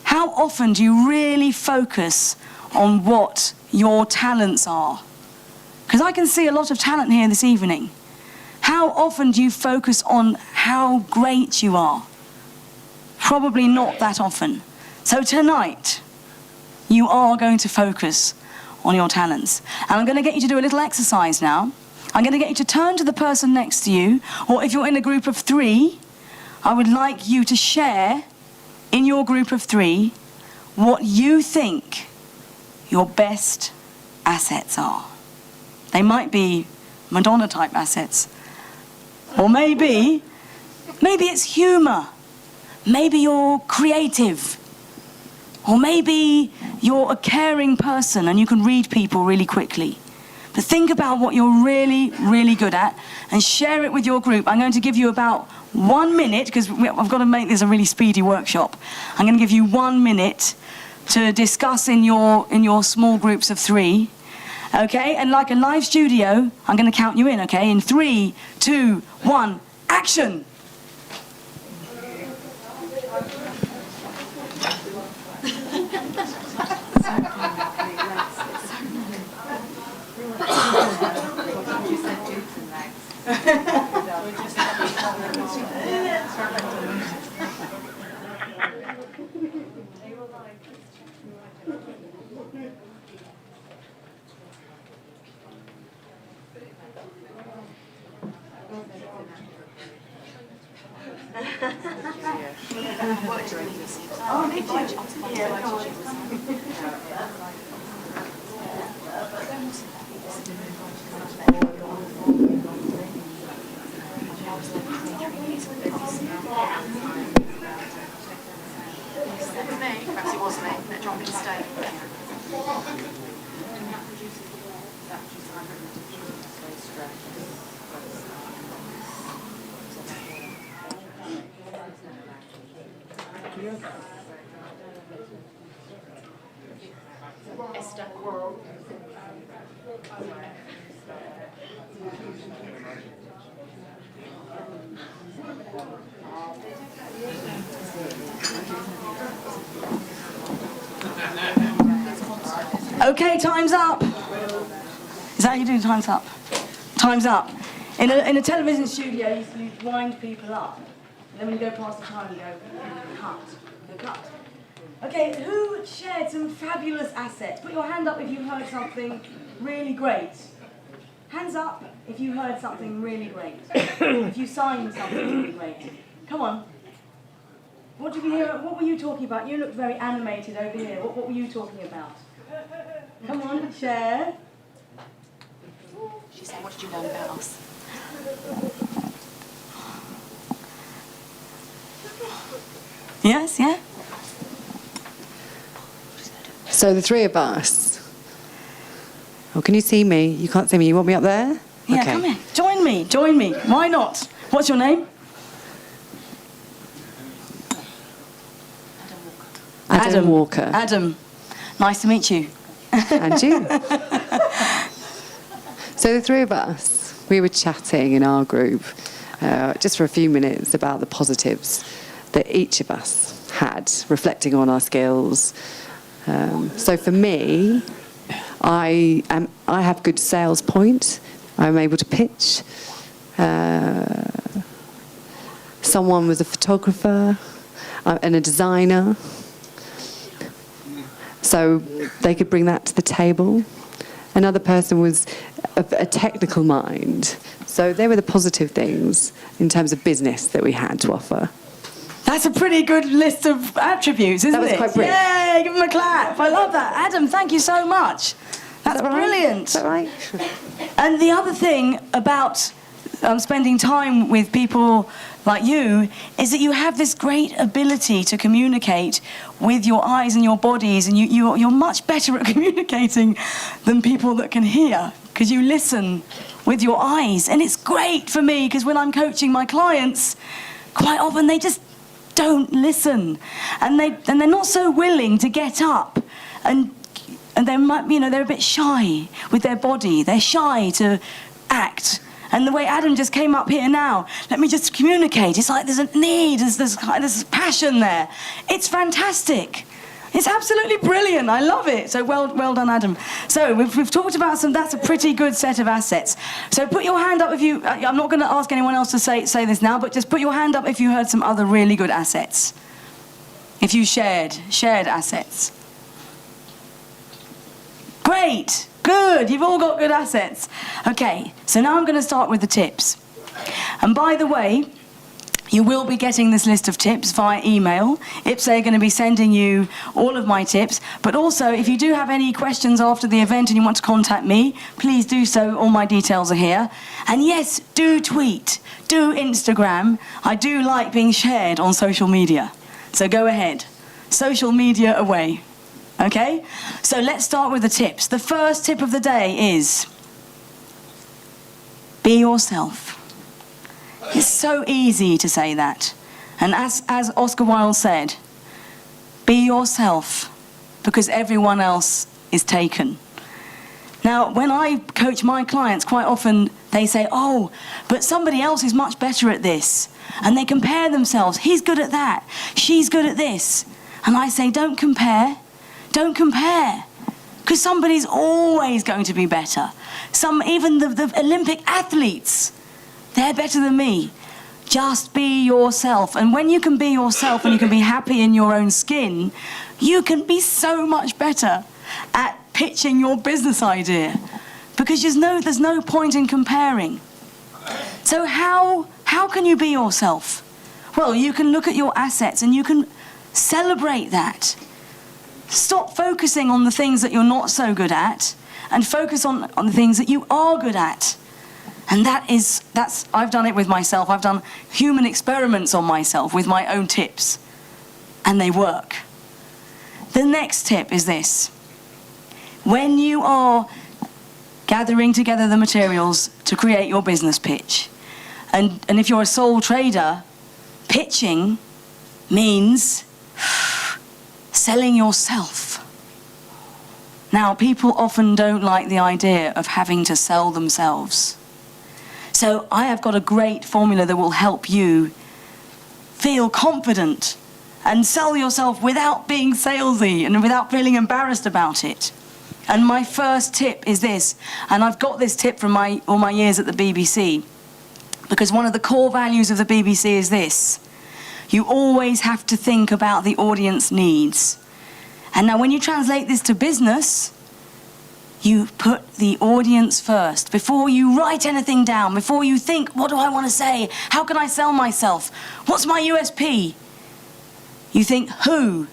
Speaker 5: How often do you really focus on what your talents are? Because I can see a lot of talent here this evening. How often do you focus on how great you are? Probably not that often. So tonight, you are going to focus on your talents. And I'm going to get you to do a little exercise now. I'm going to get you to turn to the person next to you, or if you're in a group of 3, I would like you to share in your group of 3 what you think your best assets are. They might be Madonna-type assets. Or maybe it's humour. Maybe you're creative. Or maybe you're a caring person and you can read people really quickly. But think about what you're really, really good at and share it with your group. I'm going to give you about 1 minute, because I've got to make this a really speedy workshop. I'm going to give you 1 minute to discuss in your small groups of 3. Okay, and like a live studio, I'm going to count you in, okay? In 3, 2, 1, action!
Speaker 3: Perhaps it was me that dropped in stay.
Speaker 5: Okay, time's up. Is that how you do? Time's up. Time's up. In a television studio, you wind people up. And then when you go past the time, you go, cut. Go cut. Okay, who shared some fabulous assets? Put your hand up if you heard something really great. Hands up if you heard something really great. If you signed something really great. Come on. What did you hear? What were you talking about? You looked very animated over here. What were you talking about? Come on, share.
Speaker 3: She said, what did you learn about us?
Speaker 5: Yes, yeah?
Speaker 6: So the 3 of us. Oh, can you see me? You can't see me. You want me up there?
Speaker 5: Yeah,
Speaker 6: Okay.
Speaker 5: come in. Join me. Why not? What's your name?
Speaker 6: Adam Walker.
Speaker 5: Adam, nice to meet you.
Speaker 6: And you. So the 3 of us, we were chatting in our group just for a few minutes about the positives that each of us had, reflecting on our skills. So for me, I have good sales point. I'm able to pitch. Someone was a photographer and a designer. So they could bring that to the table. Another person was a technical mind. So they were the positive things in terms of business that we had to offer.
Speaker 5: That's a pretty good list of attributes, isn't it?
Speaker 6: That was quite brief.
Speaker 5: Yay, give him a clap. I love that. Adam, thank you so much. That's brilliant.
Speaker 6: Is that right?
Speaker 5: And the other thing about spending time with people like you is that you have this great ability to communicate with your eyes and your bodies, and you're much better at communicating than people that can hear, because you listen with your eyes. And it's great for me, because when I'm coaching my clients, quite often they just don't listen, and they're not so willing to get up, and they might, they're a bit shy with their body. They're shy to act. And the way Adam just came up here now, let me just communicate. It's like there's a need, there's passion there. It's fantastic. It's absolutely brilliant. I love it. So well done, Adam. So we've talked about that's a pretty good set of assets. So put your hand up if you, I'm not going to ask anyone else to say this now, but just put your hand up if you heard some other really good assets. If you shared assets. Great. Good, you've all got good assets. Okay, so now I'm going to start with the tips. And by the way, you will be getting this list of tips via email. IPSE are going to be sending you all of my tips. But also, if you do have any questions after the event and you want to contact me, please do so. All my details are here. And yes, do tweet, do Instagram. I do like being shared on social media. So go ahead. Social media away. Okay? So let's start with the tips. The first tip of the day is be yourself. It's so easy to say that. And as Oscar Wilde said, be yourself, because everyone else is taken. Now, when I coach my clients, quite often they say, oh, but somebody else is much better at this. And they compare themselves. He's good at that. She's good at this. And I say, don't compare. Don't compare. Because somebody's always going to be better. Even the Olympic athletes, they're better than me. Just be yourself. And when you can be yourself and you can be happy in your own skin, you can be so much better at pitching your business idea, because there's no point in comparing. So how can you be yourself? Well, you can look at your assets and you can celebrate that. Stop focusing on the things that you're not so good at and focus on the things that you are good at. And I've done it with myself. I've done human experiments on myself with my own tips, and they work. The next tip is this. When you are gathering together the materials to create your business pitch, and if you're a sole trader, pitching means selling yourself. Now, people often don't like the idea of having to sell themselves. So I have got a great formula that will help you feel confident and sell yourself without being salesy and without feeling embarrassed about it. And my first tip is this, and I've got this tip from all my years at the BBC, because one of the core values of the BBC is this: you always have to think about the audience needs. And now when you translate this to business, you put the audience first. Before you write anything down, before you think, what do I want to say? How can I sell myself? What's my USP? You think, who?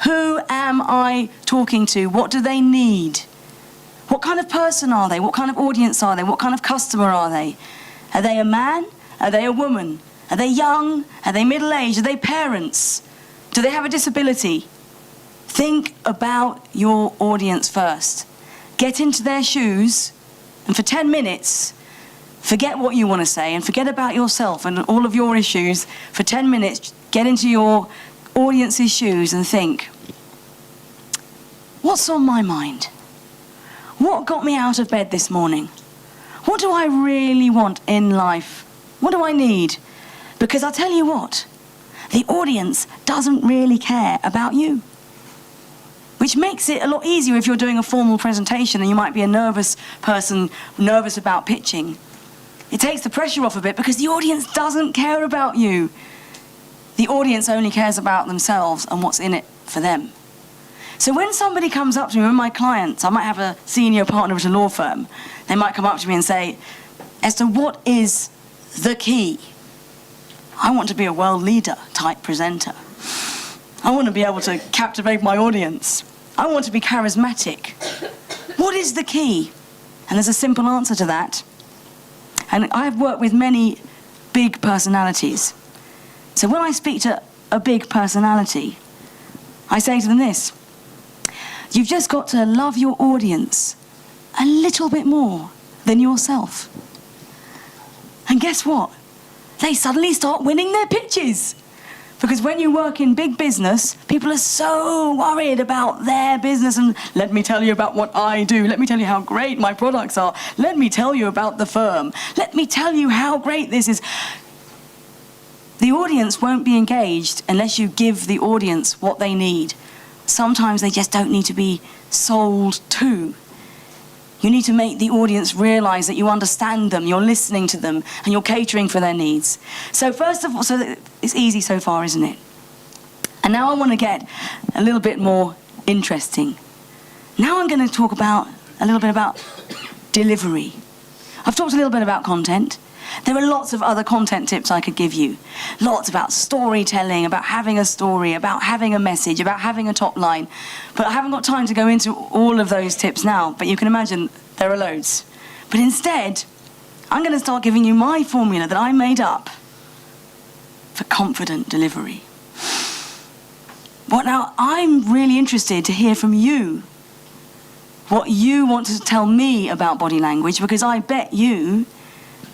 Speaker 5: Who am I talking to? What do they need? What kind of person are they? What kind of audience are they? What kind of customer are they? Are they a man? Are they a woman? Are they young? Are they middle-aged? Are they parents? Do they have a disability? Think about your audience first. Get into their shoes, and for 10 minutes, forget what you want to say and forget about yourself and all of your issues. For 10 minutes, get into your audience's shoes and think, what's on my mind? What got me out of bed this morning? What do I really want in life? What do I need? Because I'll tell you what, the audience doesn't really care about you. Which makes it a lot easier if you're doing a formal presentation and you might be a nervous person, nervous about pitching. It takes the pressure off a bit because the audience doesn't care about you. The audience only cares about themselves and what's in it for them. So when somebody comes up to me, with my clients, I might have a senior partner at a law firm, they might come up to me and say, Esther, what is the key? I want to be a world leader type presenter. I want to be able to captivate my audience. I want to be charismatic. What is the key? And there's a simple answer to that. And I've worked with many big personalities. So when I speak to a big personality, I say to them this: you've just got to love your audience a little bit more than yourself. And guess what? They suddenly start winning their pitches. Because when you work in big business, people are so worried about their business and let me tell you about what I do. Let me tell you how great my products are. Let me tell you about the firm. Let me tell you how great this is. The audience won't be engaged unless you give the audience what they need. Sometimes they just don't need to be sold to. You need to make the audience realize that you understand them, you're listening to them, and you're catering for their needs. So first of all, so it's easy so far, isn't it? And now I want to get a little bit more interesting. Now I'm going to talk about a little bit about delivery. I've talked a little bit about content. There are lots of other content tips I could give you. Lots about storytelling, about having a story, about having a message, about having a top line. But I haven't got time to go into all of those tips now, but you can imagine there are loads. But instead, I'm going to start giving you my formula that I made up for confident delivery. Well, now, I'm really interested to hear from you what you want to tell me about body language, because I bet you,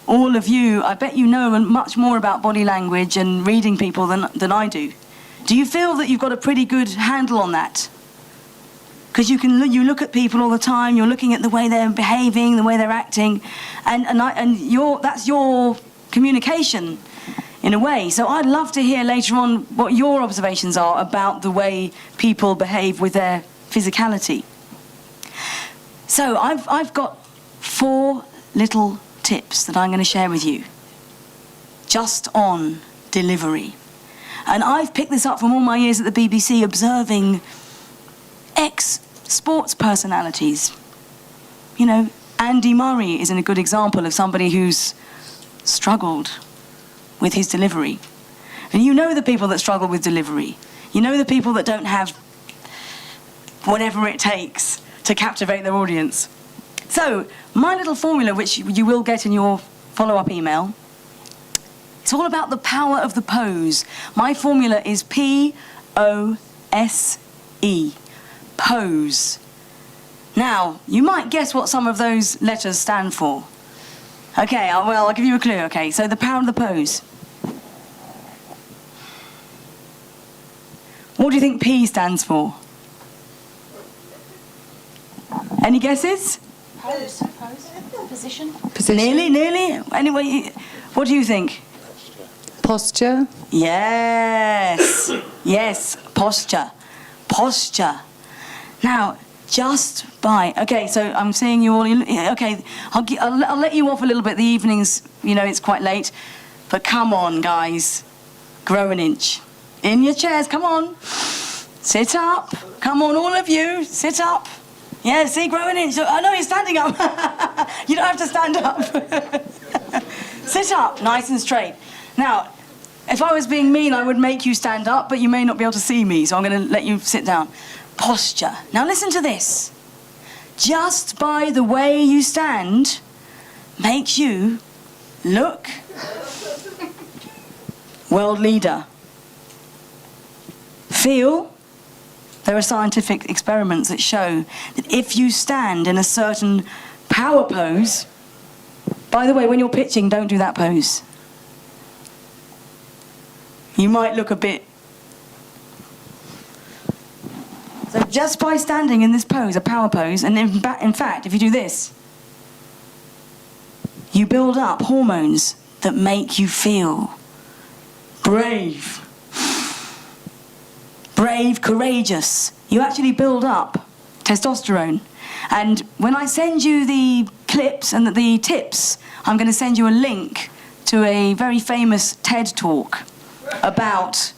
Speaker 5: all of you, I bet you know much more about body language and reading people than I do. Do you feel that you've got a pretty good handle on that? Because you look at people all the time, you're looking at the way they're behaving, the way they're acting, and that's your communication in a way. So I'd love to hear later on what your observations are about the way people behave with their physicality. So I've got 4 little tips that I'm going to share with you, just on delivery. And I've picked this up from all my years at the BBC observing ex-sports personalities. You know, Andy Murray is a good example of somebody who's struggled with his delivery. And you know the people that struggle with delivery. You know the people that don't have whatever it takes to captivate their audience. So, my little formula, which you will get in your follow-up email, it's all about the power of the pose. My formula is P-O-S-E. Pose. Now, you might guess what some of those letters stand for. Okay, well, I'll give you a clue. Okay, so the power of the pose. What do you think P stands for? Any guesses?
Speaker 3: Pose. Position.
Speaker 5: Nearly. Anyway, what do you think?
Speaker 6: Posture.
Speaker 5: Yes. Yes, posture. Now, just by... Okay, so I'm seeing you all... Okay, I'll let you off a little bit. The evenings, you know, it's quite late. But come on, guys. Grow an inch. In your chairs, come on. Sit up. Come on, all of you. Sit up. Yeah, see, grow an inch. I know you're standing up. You don't have to stand up. Sit up, nice and straight. Now, if I was being mean, I would make you stand up, but you may not be able to see me, so I'm going to let you sit down. Posture. Now listen to this. Just by the way you stand makes you look world leader. Feel. There are scientific experiments that show that if you stand in a certain power pose, by the way, when you're pitching, don't do that pose. You might look a bit... So just by standing in this pose, a power pose, and in fact, if you do this, you build up hormones that make you feel brave. Brave, courageous. You actually build up testosterone. And when I send you the clips and the tips, I'm going to send you a link to a very famous TED talk about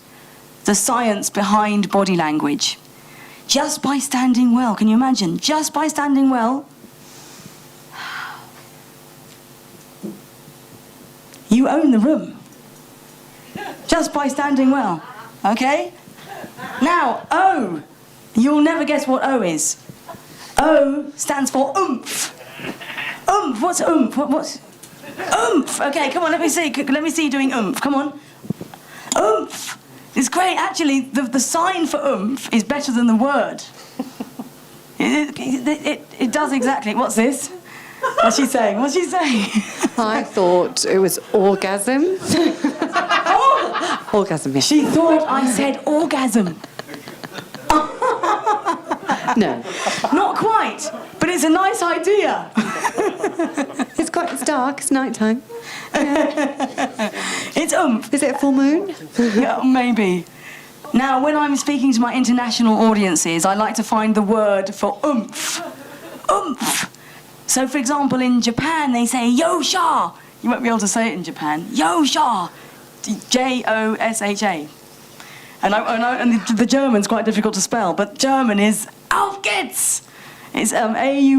Speaker 5: the science behind body language. Just by standing well, can you imagine? Just by standing well, you own the room. Just by standing well, okay? Now, O. You'll never guess what O is. O stands for oomph. Oomph, what's oomph? What's oomph? Okay, come on, let me see you doing oomph, come on. Oomph. It's great, actually, the sign for oomph is better than the word. It does exactly, what's this? What's she saying?
Speaker 6: I thought it was orgasm. Orgasm, yeah.
Speaker 5: She thought I said orgasm.
Speaker 6: No.
Speaker 5: Not quite, but it's a nice idea.
Speaker 6: It's dark, it's nighttime. Yeah.
Speaker 5: It's oomph.
Speaker 6: Is it a full moon?
Speaker 5: Yeah, maybe. Now, when I'm speaking to my international audiences, I like to find the word for oomph. Oomph. So, for example, in Japan, they say yosha. You won't be able to say it in Japan. Yosha. J-O-S-H-A. And the German's quite difficult to spell, but German is auf geht's. It's A-U-F-G-A-H-T.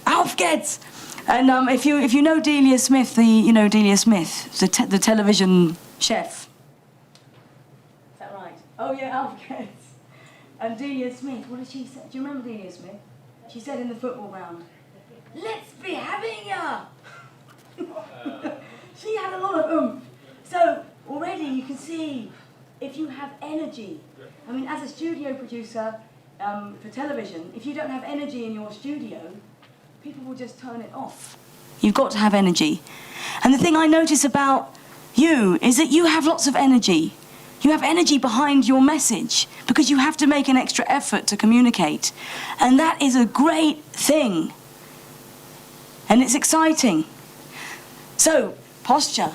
Speaker 5: Auf geht's. And if you know Delia Smith, the television chef. Is that right? Oh yeah, auf geht's. And Delia Smith, what did she say? Do you remember Delia Smith? She said in the football round, "Let's be having ya." She had a lot of oomph. So already you can see if you have energy. I mean, as a studio producer for television, if you don't have energy in your studio, people will just turn it off. You've got to have energy. And the thing I notice about you is that you have lots of energy. You have energy behind your message because you have to make an extra effort to communicate. And that is a great thing. And it's exciting. So, posture.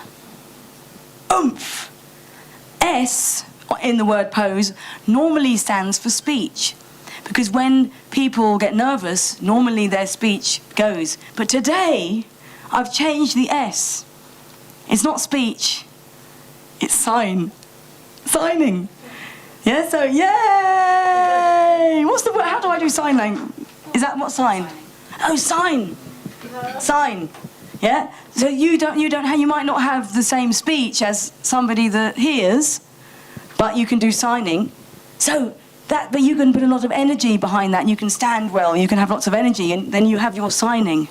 Speaker 5: Oomph. S in the word pose normally stands for speech. Because when people get nervous, normally their speech goes. But today, I've changed the S. It's not speech, it's sign. Signing. Yeah, so yay! What's the word? How do I do sign language? Is that what sign? Oh, sign. Sign. Yeah? So you might not have the same speech as somebody that hears, but you can do signing. But you can put a lot of energy behind that, and you can stand well, you can have lots of energy, and then you have your signing.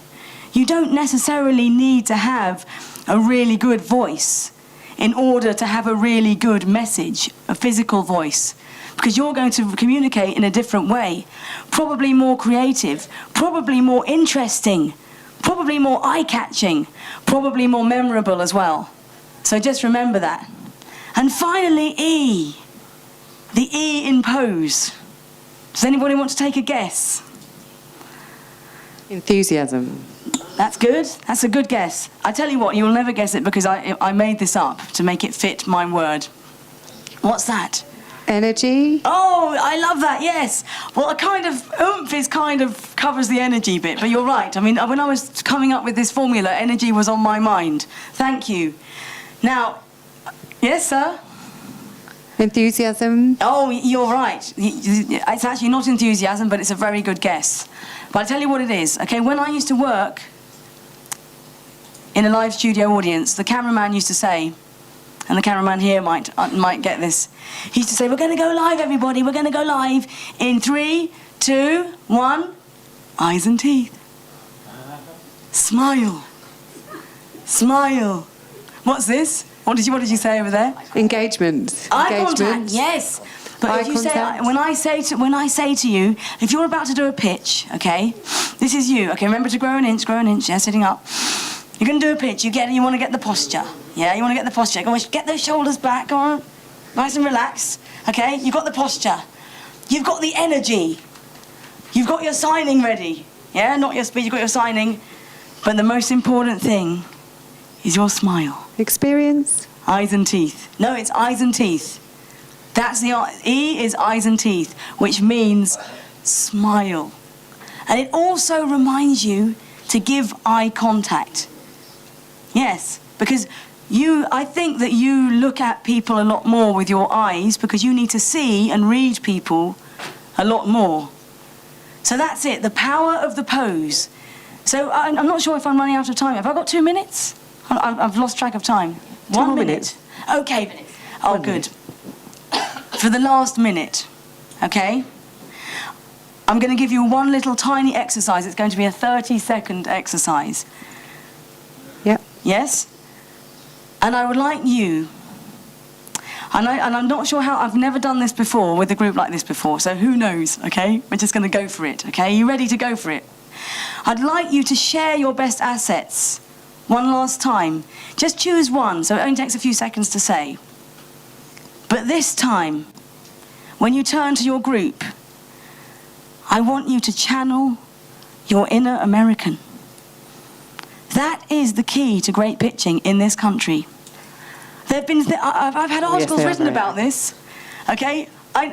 Speaker 5: You don't necessarily need to have a really good voice in order to have a really good message, a physical voice, because you're going to communicate in a different way, probably more creative, probably more interesting, probably more eye-catching, probably more memorable as well. So just remember that. And finally, E. The E in pose. Does anybody want to take a guess?
Speaker 6: Enthusiasm.
Speaker 5: That's good. That's a good guess. I tell you what, you'll never guess it because I made this up to make it fit my word. What's that?
Speaker 6: Energy.
Speaker 5: Oh, I love that, yes. Well, a kind of oomph covers the energy bit, but you're right. I mean, when I was coming up with this formula, energy was on my mind. Thank you. Now, yes, sir?
Speaker 6: Enthusiasm.
Speaker 5: Oh, you're right. It's actually not enthusiasm, but it's a very good guess. But I'll tell you what it is. Okay, when I used to work in a live studio audience, the cameraman used to say, and the cameraman here might get this, he used to say, we're going to go live, everybody. We're going to go live in 3, 2, 1, eyes and teeth. Smile. Smile. What's this? What did you say over there?
Speaker 6: Engagement.
Speaker 5: Eye contact, yes. But
Speaker 6: Eye
Speaker 5: if you say,
Speaker 6: contact.
Speaker 5: when I say to you, if you're about to do a pitch, okay, this is you, okay, remember to grow an inch, yeah, sitting up. You're going to do a pitch, you want to get the posture, yeah, you want to get the posture. Go on, get those shoulders back, go on, nice and relax, okay, you've got the posture, you've got the energy, you've got your signing ready, yeah, not your speech, you've got your signing, but the most important thing is your smile.
Speaker 6: Experience.
Speaker 5: Eyes and teeth. No, it's eyes and teeth. That's the E is eyes and teeth, which means smile. And it also reminds you to give eye contact. Yes, because I think that you look at people a lot more with your eyes because you need to see and read people a lot more. So that's it, the power of the pose. So I'm not sure if I'm running out of time. Have I got 2 minutes? I've lost track of time. 1 minute. Okay. Oh, good. For the last minute, okay? I'm going to give you one little tiny exercise. It's going to be a 30-second exercise.
Speaker 6: Yep.
Speaker 5: Yes? And I would like you, and I'm not sure how, I've never done this before with a group like this before, so who knows, okay? We're just going to go for it, okay? Are you ready to go for it? I'd like you to share your best assets one last time. Just choose one, so it only takes a few seconds to say. But this time, when you turn to your group, I want you to channel your inner American. That is the key to great pitching in this country. I've had articles written about this, okay?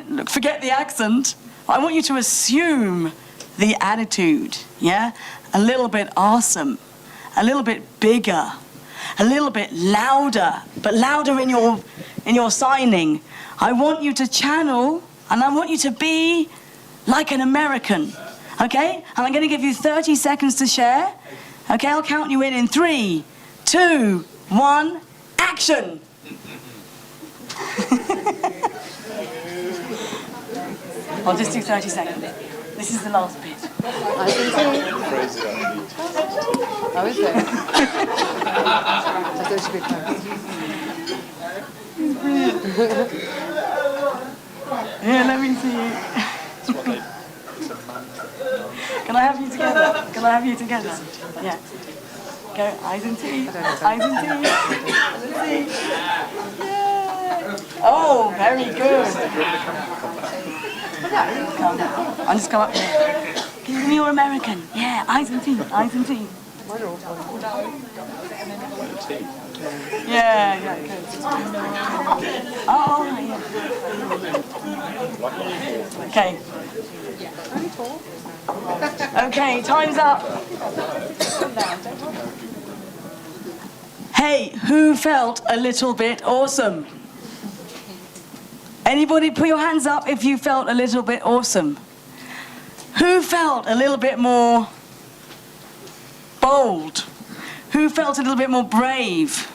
Speaker 5: Look, forget the accent. I want you to assume the attitude, yeah? A little bit awesome, a little bit bigger, a little bit louder, but louder in your signing. I want you to channel, and I want you to be like an American, okay? And I'm going to give you 30 seconds to share. Okay, I'll count you in 3, 2, 1, action! I'll just do 30 seconds. This is the last bit.
Speaker 6: I was there. I thought it should be close.
Speaker 5: Yeah, let me see you. Can I have you together? Can I have you together? Yeah. Go, eyes and teeth. Eyes and teeth. Eyes and teeth. Yay! Oh, very good. I'll just go up here. Give me your American. Yeah, eyes and teeth, eyes and teeth. Yeah, yeah, good. Oh, yeah. Okay. Okay, time's up. Hey, who felt a little bit awesome? Anybody put your hands up if you felt a little bit awesome? Who felt a little bit more bold? Who felt a little bit more brave?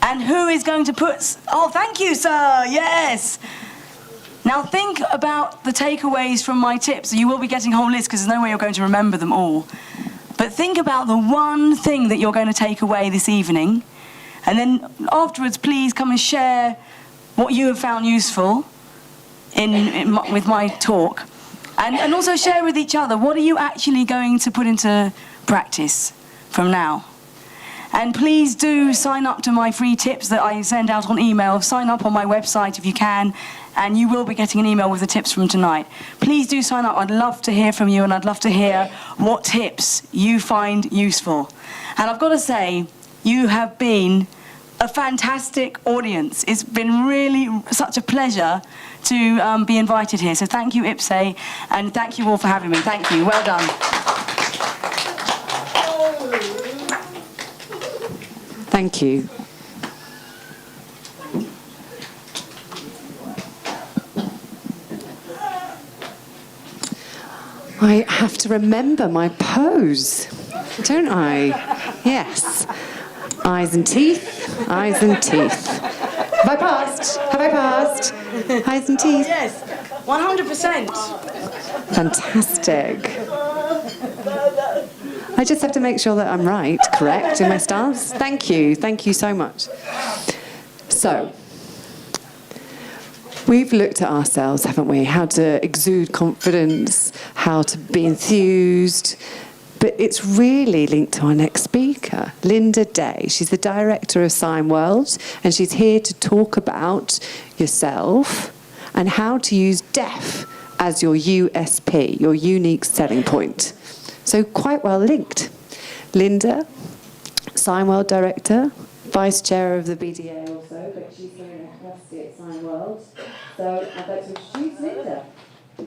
Speaker 5: And who is going to put... Oh, thank you, sir. Yes. Now think about the takeaways from my tips. You will be getting a whole list because there's no way you're going to remember them all. But think about the one thing that you're going to take away this evening. And then afterwards, please come and share what you have found useful with my talk. And also share with each other, what are you actually going to put into practice from now? And please do sign up to my free tips that I send out on email. Sign up on my website if you can, and you will be getting an email with the tips from tonight. Please do sign up. I'd love to hear from you, and I'd love to hear what tips you find useful. And I've got to say, you have been a fantastic audience. It's been really such a pleasure to be invited here. So thank you, IPSE, and thank you all for having me. Thank you. Well done.
Speaker 6: Thank you. I have to remember my pose, don't I? Yes. Eyes and teeth, eyes and teeth. Have I passed? Have I passed? Eyes and teeth.
Speaker 5: Yes, 100%.
Speaker 6: Fantastic. I just have to make sure that I'm right, correct, in my stance. Thank you so much. So, we've looked at ourselves, haven't we? How to exude confidence, how to be enthused. But it's really linked to our next speaker, Linda Day. She's the director of Sign World, and she's here to talk about yourself and how to use deaf as your USP, your unique selling point. So quite well linked. Linda, Sign World director, vice chair of the BDA also, but she's doing a capacity at Sign World. So I'd like to introduce Linda. I'm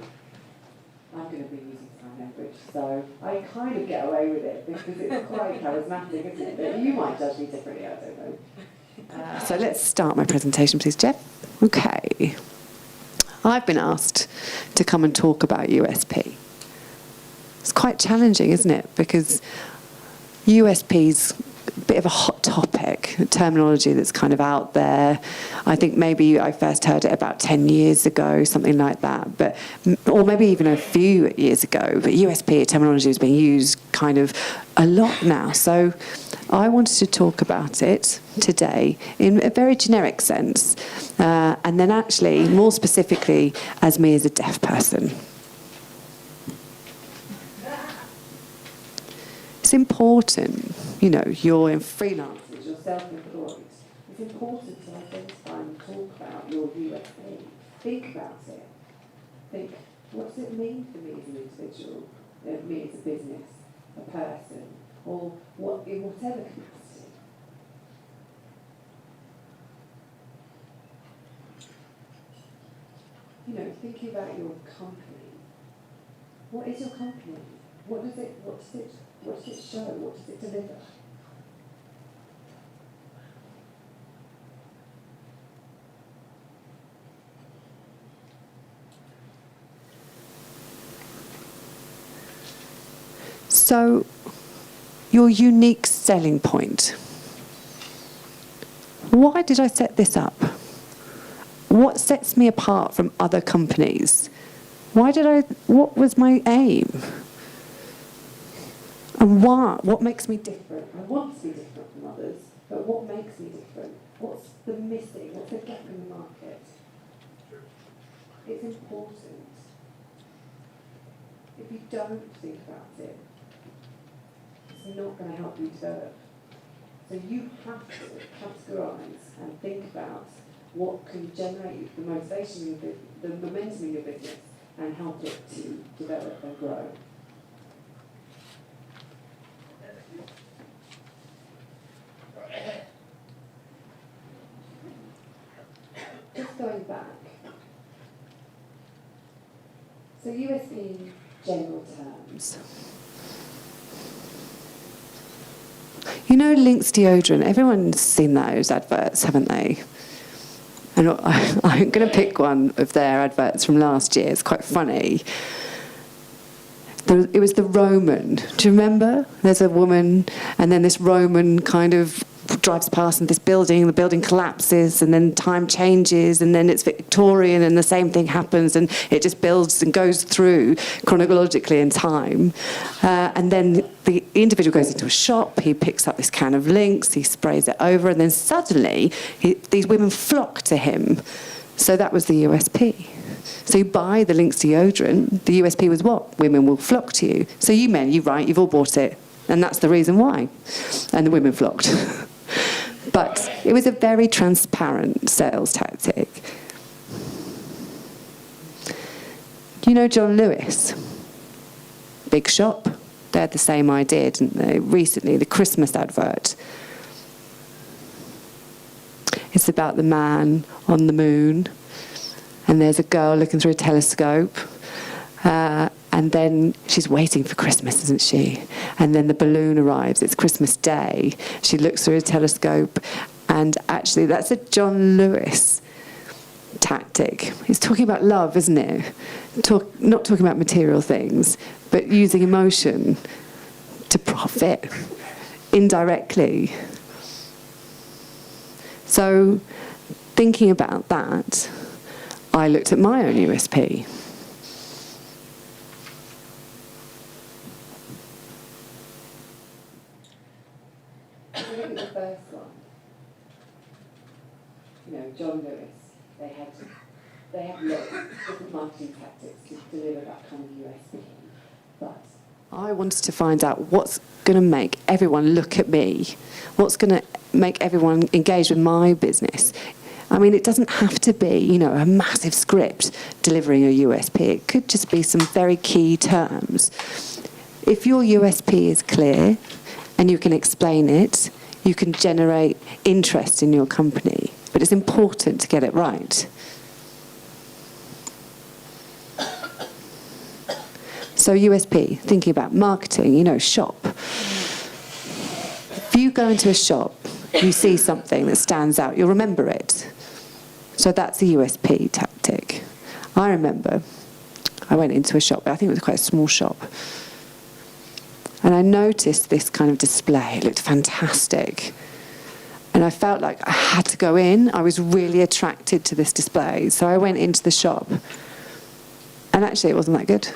Speaker 6: going to be using sign language, so I kind of get away with it because it's quite charismatic, isn't it? But you might judge me differently, I don't know. So let's start my presentation, please, Jeff. Okay. I've been asked to come and talk about USP. It's quite challenging, isn't it? Because USP's a bit of a hot topic, a terminology that's kind of out there. I think maybe I first heard it about 10 years ago, something like that, but or maybe even a few years ago. But USP terminology is being used kind of a lot now. So I wanted to talk about it today in a very generic sense, and then actually more specifically as me as a deaf person. It's important, you know, you're in freelancers, you're self-employed. It's important to identify and talk about your USP. Think about it. Think, what does it mean for me as an individual, me as a business, a person, or what in whatever capacity? You know, thinking about your company. What is your company? What does it show? What does it deliver? So, your unique selling point. Why did I set this up? What sets me apart from other companies? What was my aim? And why? What makes me different? I want to be different from others, but what makes me different? What's the missing? What's the gap in the market? It's important. If you don't think about it, it's not going to help you develop. So you have to categorise and think about what can generate the motivation in the momentum in your business and help it to develop and grow. Just going back. So USP in general terms. You know Lynx deodorant, everyone's seen those adverts, haven't they? And I'm going to pick one of their adverts from last year, it's quite funny. It was the Roman, do you remember? There's a woman, and then this Roman kind of drives past this building, the building collapses, and then time changes, and then it's Victorian, and the same thing happens, and it just builds and goes through chronologically in time. And then the individual goes into a shop, he picks up this can of Lynx, he sprays it over, and then suddenly these women flock to him. So that was the USP. So you buy the Lynx deodorant, the USP was what? Women will flock to you. So you men, you've all bought it, and that's the reason why. And the women flocked. But it was a very transparent sales tactic. You know John Lewis? Big shop. They had the same idea, didn't they? Recently, the Christmas advert. It's about the man on the moon, and there's a girl looking through a telescope, and then she's waiting for Christmas, isn't she? And then the balloon arrives, it's Christmas Day. She looks through a telescope, and actually that's a John Lewis tactic. It's talking about love, isn't it? Not talking about material things, but using emotion to profit indirectly. So thinking about that, I looked at my own USP. Look at the first one. You know, John Lewis, they had lots of different marketing tactics to deliver that kind of USP. But I wanted to find out what's going to make everyone look at me, what's going to make everyone engage with my business. I mean, it doesn't have to be, you know, a massive script delivering a USP. It could just be some very key terms. If your USP is clear and you can explain it, you can generate interest in your company. But it's important to get it right. So USP, thinking about marketing, you know, shop. If you go into a shop, you see something that stands out, you'll remember it. So that's a USP tactic. I remember I went into a shop, I think it was quite a small shop, and I noticed this kind of display. It looked fantastic. And I felt like I had to go in. I was really attracted to this display. So I went into the shop. And actually, it wasn't that good.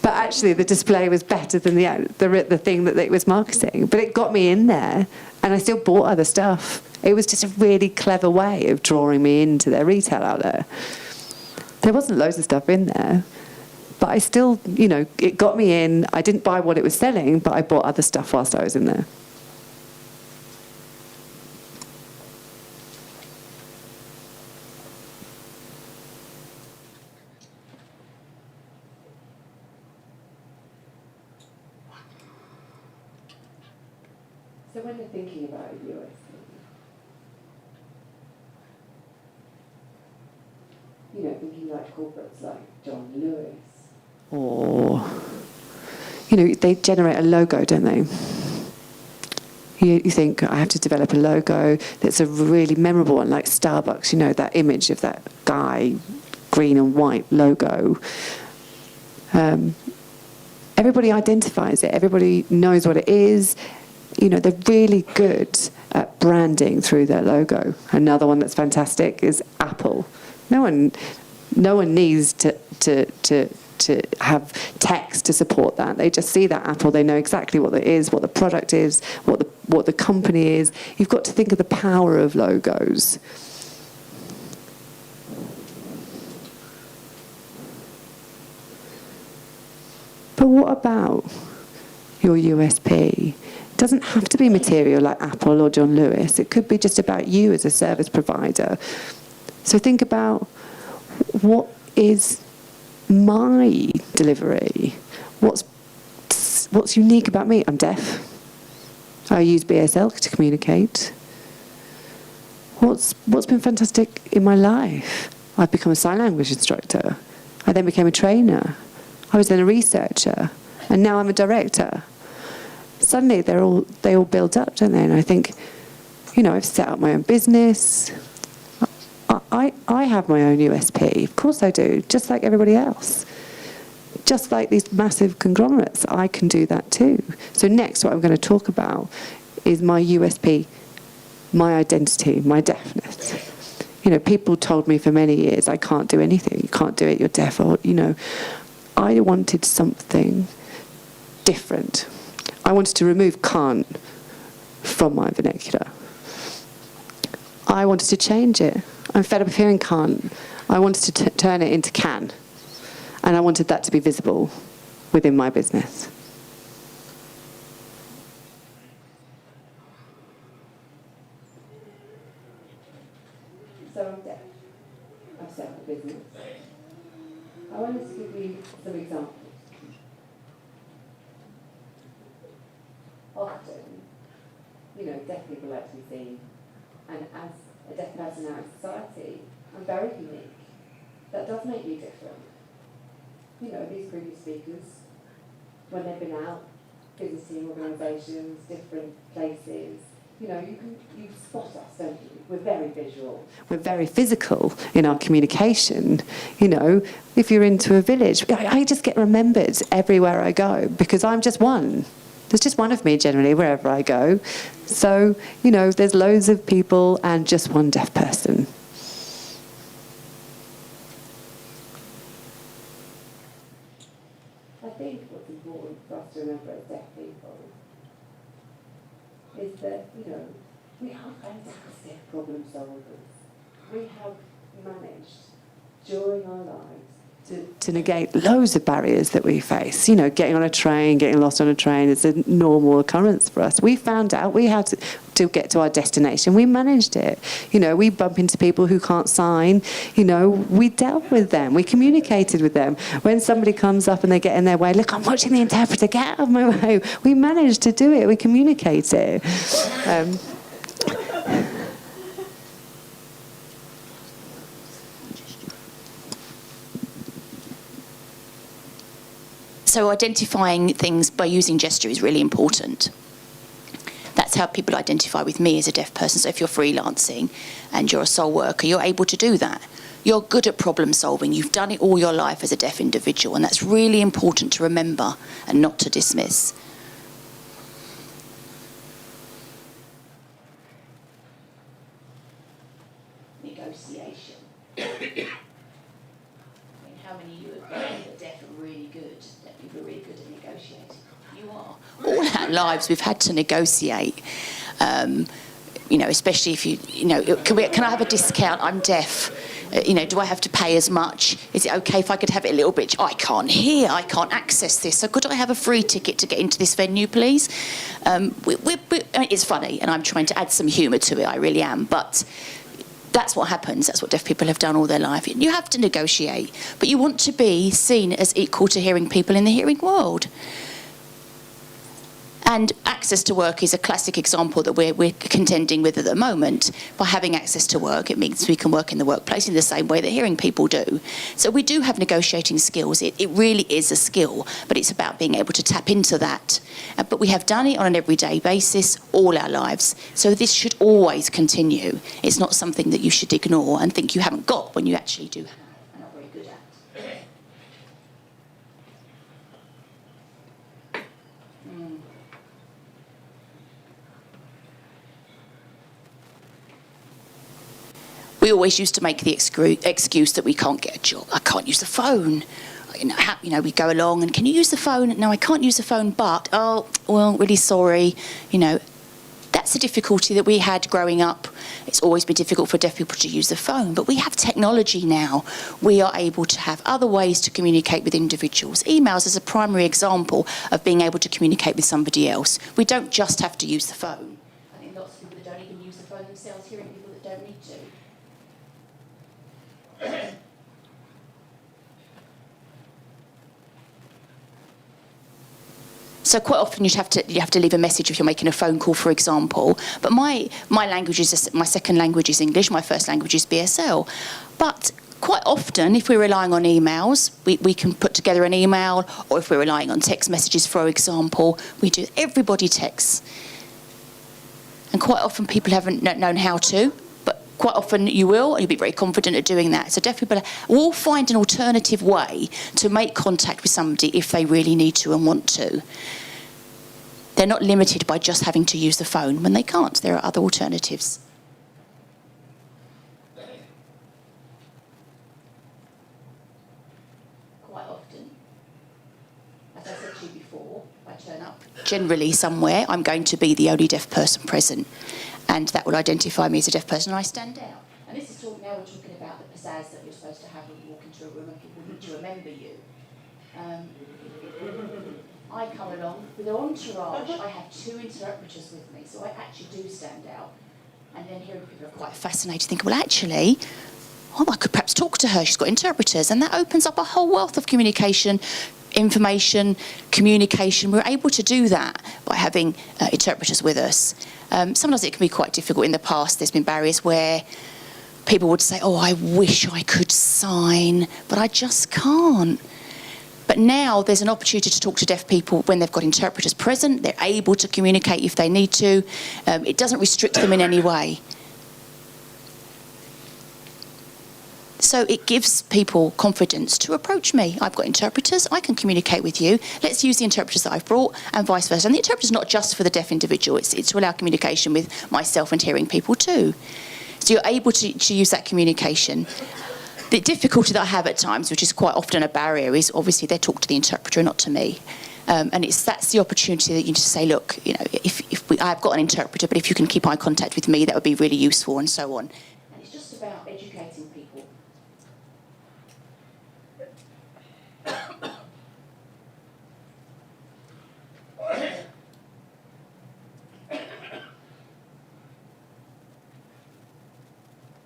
Speaker 6: But actually, the display was better than the thing that it was marketing. But it got me in there, and I still bought other stuff. It was just a really clever way of drawing me into their retail outlet. There wasn't loads of stuff in there, but I still, you know, it got me in. I didn't buy what it was selling, but I bought other stuff whilst I was in there. So when you're thinking about a USP, you know, thinking like corporates like John Lewis, or, you know, they generate a logo, don't they? You think, I have to develop a logo that's a really memorable one, like Starbucks, you know, that image of that guy, green and white logo. Everybody identifies it, everybody knows what it is. You know, they're really good at branding through their logo. Another one that's fantastic is Apple. No one needs to have text to support that. They just see that Apple. They know exactly what it is, what the product is, what the company is. You've got to think of the power of logos. But what about your USP doesn't have to be material like Apple or John Lewis. It could be just about you as a service provider. So think about, what is my delivery? What's unique about me? I'm deaf. I use BSL to communicate. What's been fantastic in my life? I've become a sign language instructor. I then became a trainer. I was then a researcher, and now I'm a director. Suddenly they all build up, don't they? And I think, I've set up my own business. I have my own USP. Of course I do, just like everybody else. Just like these massive conglomerates, I can do that too. So next, what I'm going to talk about is my USP, my identity, my deafness. People told me for many years, I can't do anything. You can't do it, you're deaf. Or, I wanted something different. I wanted to remove can't from my vernacular. I wanted to change it. I'm fed up of hearing can't. I wanted to turn it into can. And I wanted that to be visible within my business. So I'm deaf. I've set up a business. I wanted to give you some examples. Often, deaf people like to be seen. And as a deaf person now in society, I'm very unique. That does make me different. These previous speakers, when they've been out visiting organisations, different places, you spot us, don't you? We're very visual. We're very physical in our communication. If you're into a village, I just get remembered everywhere I go because I'm just one. There's just one of me generally wherever I go. So, there's loads of people and just one deaf person. I think what's important for us to remember as deaf people is that, we are fantastic problem solvers. We have managed during our lives to negate loads of barriers that we face. Getting on a train, getting lost on a train is a normal occurrence for us. We found out we had to get to our destination. We managed it. We bump into people who can't sign. We dealt with them. We communicated with them. When somebody comes up and they get in their way, look, I'm watching the interpreter, get out of my way. We managed to do it. We communicate it.
Speaker 3: So identifying things by using gesture is really important. That's how people identify with me as a deaf person. So if you're freelancing and you're a sole worker, you're able to do that. You're good at problem solving. You've done it all your life as a deaf individual, and that's really important to remember and not to dismiss. Negotiation. How many of you are deaf and really good? That people are really good at negotiating. You are. All our lives we've had to negotiate. Especially if can I have a discount? I'm deaf. Do I have to pay as much? Is it okay if I could have it a little bit? I can't hear. I can't access this. So could I have a free ticket to get into this venue, please? It's funny, and I'm trying to add some humour to it. I really am, but. That's what happens. That's what deaf people have done all their life. You have to negotiate, but you want to be seen as equal to hearing people in the hearing world. And access to work is a classic example that we're contending with at the moment. By having access to work, it means we can work in the workplace in the same way that hearing people do. So we do have negotiating skills. It really is a skill, but it's about being able to tap into that. But we have done it on an everyday basis all our lives. So this should always continue. It's not something that you should ignore and think you haven't got when you actually do have and are very good at. We always used to make the excuse that we can't get a job. I can't use the phone. We go along and, can you use the phone? No, I can't use the phone, but, oh, well, really sorry. That That's the difficulty that we had growing up. It's always been difficult for deaf people to use the phone, but we have technology now. We are able to have other ways to communicate with individuals. Emails is a primary example of being able to communicate with somebody else. We don't just have to use the phone. I think lots of people that don't even use the phone themselves, hearing people that don't need to. So quite often you have to leave a message if you're making a phone call, for example. But my language is, my second language is English, my first language is BSL. But quite often, if we're relying on emails, we can put together an email, or if we're relying on text messages, for example, everybody texts. And quite often people haven't known how to, but quite often you will, and you'll be very confident at doing that. So deaf people will find an alternative way to make contact with somebody if they really need to and want to. They're not limited by just having to use the phone when they can't. There are other alternatives. Quite often, as I said to you before, I turn up generally somewhere, I'm going to be the only deaf person present, and that will identify me as a deaf person, and I stand out. And this is now we're talking about the pizzazz that you're supposed to have when you walk into a room and people need to remember you. I come along with an entourage. I have 2 interpreters with me, so I actually do stand out. And then hearing people are quite fascinated, thinking, well, actually, I could perhaps talk to her. She's got interpreters. And that opens up a whole wealth of communication, information, communication. We're able to do that by having interpreters with us. Sometimes it can be quite difficult. In the past, there's been barriers where people would say, oh, I wish I could sign, but I just can't. But now there's an opportunity to talk to deaf people when they've got interpreters present. They're able to communicate if they need to. It doesn't restrict them in any way. So it gives people confidence to approach me. I've got interpreters, I can communicate with you. Let's use the interpreters that I've brought, and vice versa. And the interpreter's not just for the deaf individual, it's to allow communication with myself and hearing people too. So you're able to use that communication. The difficulty that I have at times, which is quite often a barrier, is obviously they talk to the interpreter, not to me. And that's the opportunity that you just say, look, I've got an interpreter, but if you can keep eye contact with me, that would be really useful, and so on. And it's just about educating people.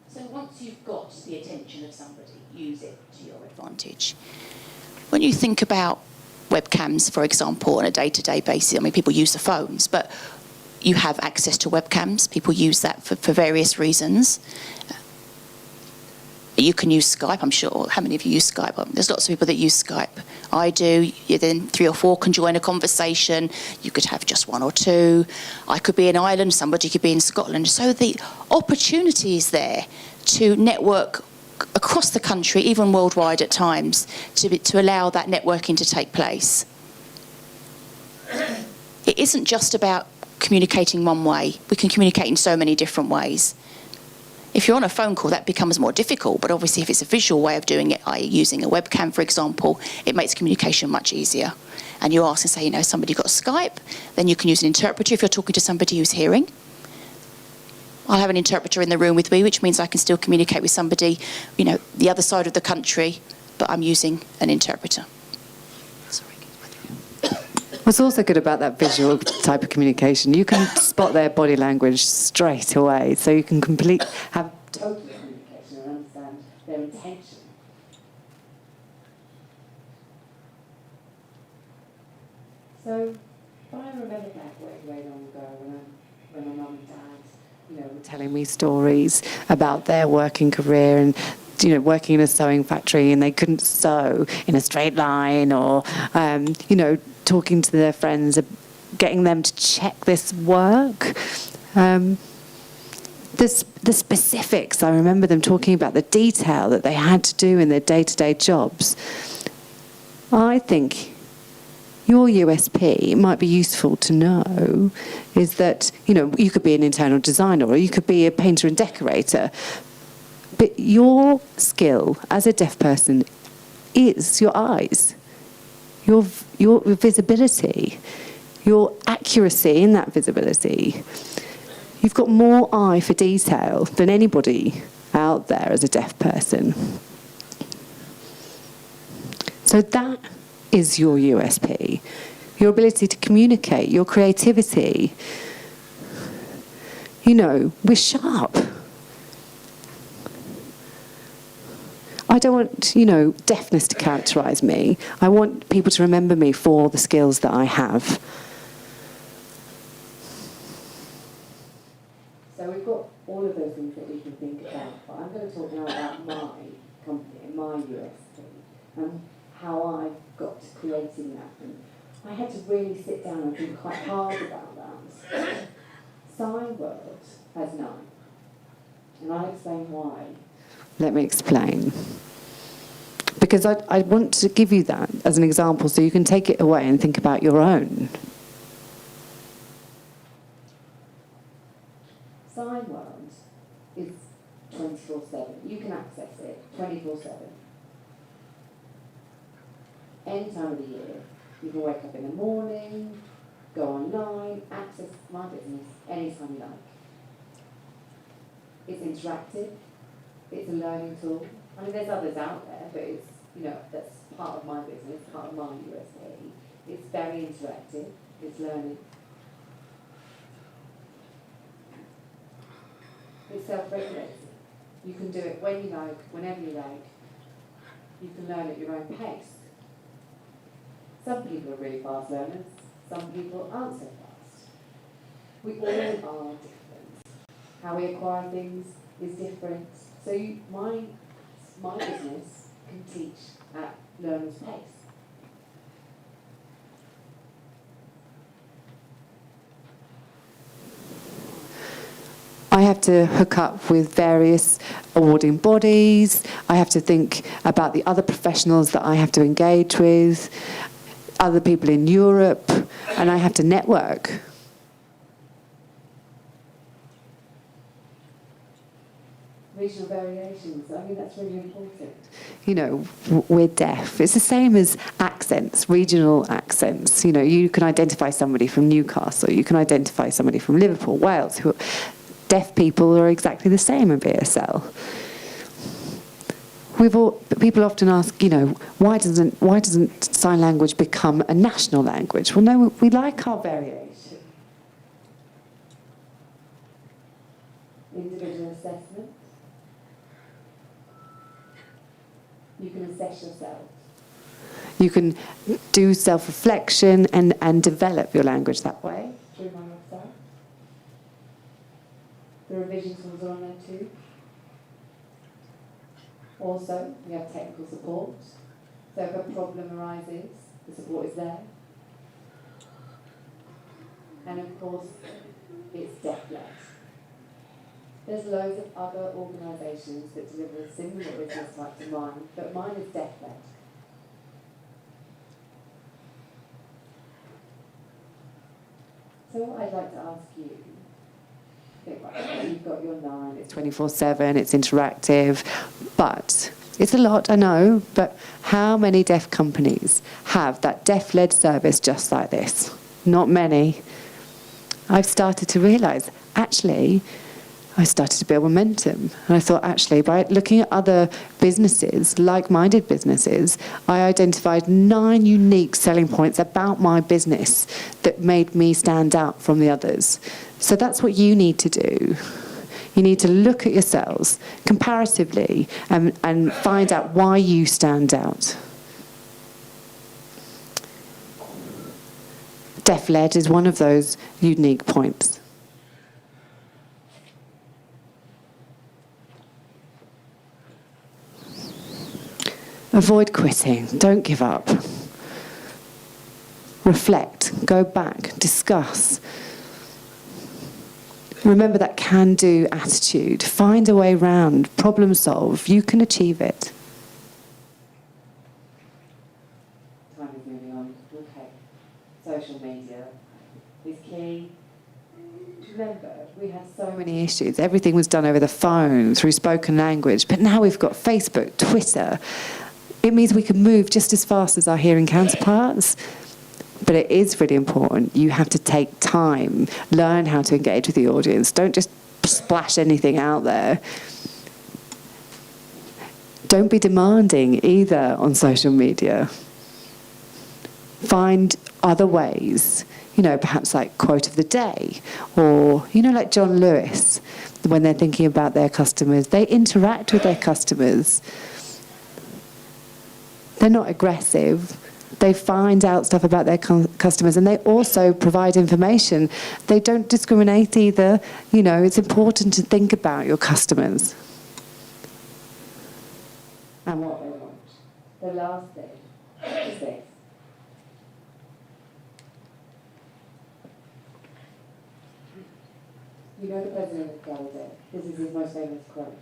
Speaker 3: So once you've got the attention of somebody, use it to your advantage. When you think about webcams, for example, on a day-to-day basis, I mean, people use the phones, but you have access to webcams. People use that for various reasons. You can use Skype, I'm sure. How many of you use Skype? There's lots of people that use Skype. I do. Then 3 or 4 can join a conversation. You could have just 1 or 2. I could be in Ireland, somebody could be in Scotland. So the opportunity is there to network across the country, even worldwide at times, to allow that networking to take place. It isn't just about communicating one way. We can communicate in so many different ways. If you're on a phone call, that becomes more difficult, but obviously if it's a visual way of doing it, i.e. using a webcam, for example, it makes communication much easier. And you ask and say, somebody got Skype, then you can use an interpreter if you're talking to somebody who's hearing. I'll have an interpreter in the room with me, which means I can still communicate with somebody, the other side of the country, but I'm using an interpreter.
Speaker 6: What's also good about that visual type of communication, you can spot their body language straight away, so you can have total communication and understand their intention. So, I remember back way long ago when my mum and dad, were telling me stories about their working career and working in a sewing factory, and they couldn't sew in a straight line, or talking to their friends, getting them to check this work. The specifics, I remember them talking about the detail that they had to do in their day-to-day jobs. I think your USP might be useful to know is that, you could be an internal designer or you could be a painter and decorator, but your skill as a deaf person is your eyes. Your visibility, your accuracy in that visibility. You've got more eye for detail than anybody out there as a deaf person. So that is your USP, your ability to communicate, your creativity. You know, we're sharp. I don't want, you know, deafness to characterise me. I want people to remember me for the skills that I have. So we've got all of those things that we can think about, but I'm going to talk now about my company and my USP and how I got to creating that. And I had to really sit down and think quite hard about that. Sign World has none, and I'll explain why. Let me explain. Because I want to give you that as an example so you can take it away and think about your own. Sign World is 24/7. You can access it 24/7. Any time of the year. You can wake up in the morning, go online, access my business anytime you like. It's interactive. It's a learning tool. I mean, there's others out there, but it's, you know, that's part of my business, part of my USP. It's very interactive. It's learning. It's self-regulating. You can do it when you like, whenever you like. You can learn at your own pace. Some people are really fast learners. Some people aren't so fast. We all are different. How we acquire things is different. So my business can teach at learner's pace. I have to hook up with various awarding bodies. I have to think about the other professionals that I have to engage with, other people in Europe, and I have to network. Regional variations, I mean, that's really important. You know, we're deaf. It's the same as accents, regional accents. You know, you can identify somebody from Newcastle, you can identify somebody from Liverpool, Wales. Deaf people are exactly the same in BSL. People often ask, you know, why doesn't sign language become a national language? Well, no, we like our variation. Individual assessment. You can assess yourself. You can do self-reflection and develop your language that way through my website. The revision tools are on there too. Also, we have technical support. So if a problem arises, the support is there. And of course, it's deaf-led. There's loads of other organisations that deliver a similar business like to mine, but mine is deaf-led. So what I'd like to ask you, you've got your 9, it's 24/7, it's interactive, but it's a lot, I know, but how many deaf companies have that deaf-led service just like this? Not many. I've started to realise, actually, I started to build momentum. And I thought, actually, by looking at other businesses, like-minded businesses, I identified 9 unique selling points about my business that made me stand out from the others. So that's what you need to do. You need to look at yourselves comparatively and find out why you stand out. Deaf-led is one of those unique points. Avoid quitting. Don't give up. Reflect. Go back. Discuss. Remember that can-do attitude. Find a way round. Problem solve. You can achieve it. Time is moving on. Okay. Social media is key. Remember, we had so many issues. Everything was done over the phone, through spoken language. But now we've got Facebook, Twitter. It means we can move just as fast as our hearing counterparts. But it is really important. You have to take time, learn how to engage with the audience. Don't just splash anything out there. Don't be demanding either on social media. Find other ways, perhaps like quote of the day, or, like John Lewis, when they're thinking about their customers, they interact with their customers. They're not aggressive. They find out stuff about their customers, and they also provide information. They don't discriminate either. It's important to think about your customers. And what they want. The last thing is this. The President of Canada, this is his most famous quote.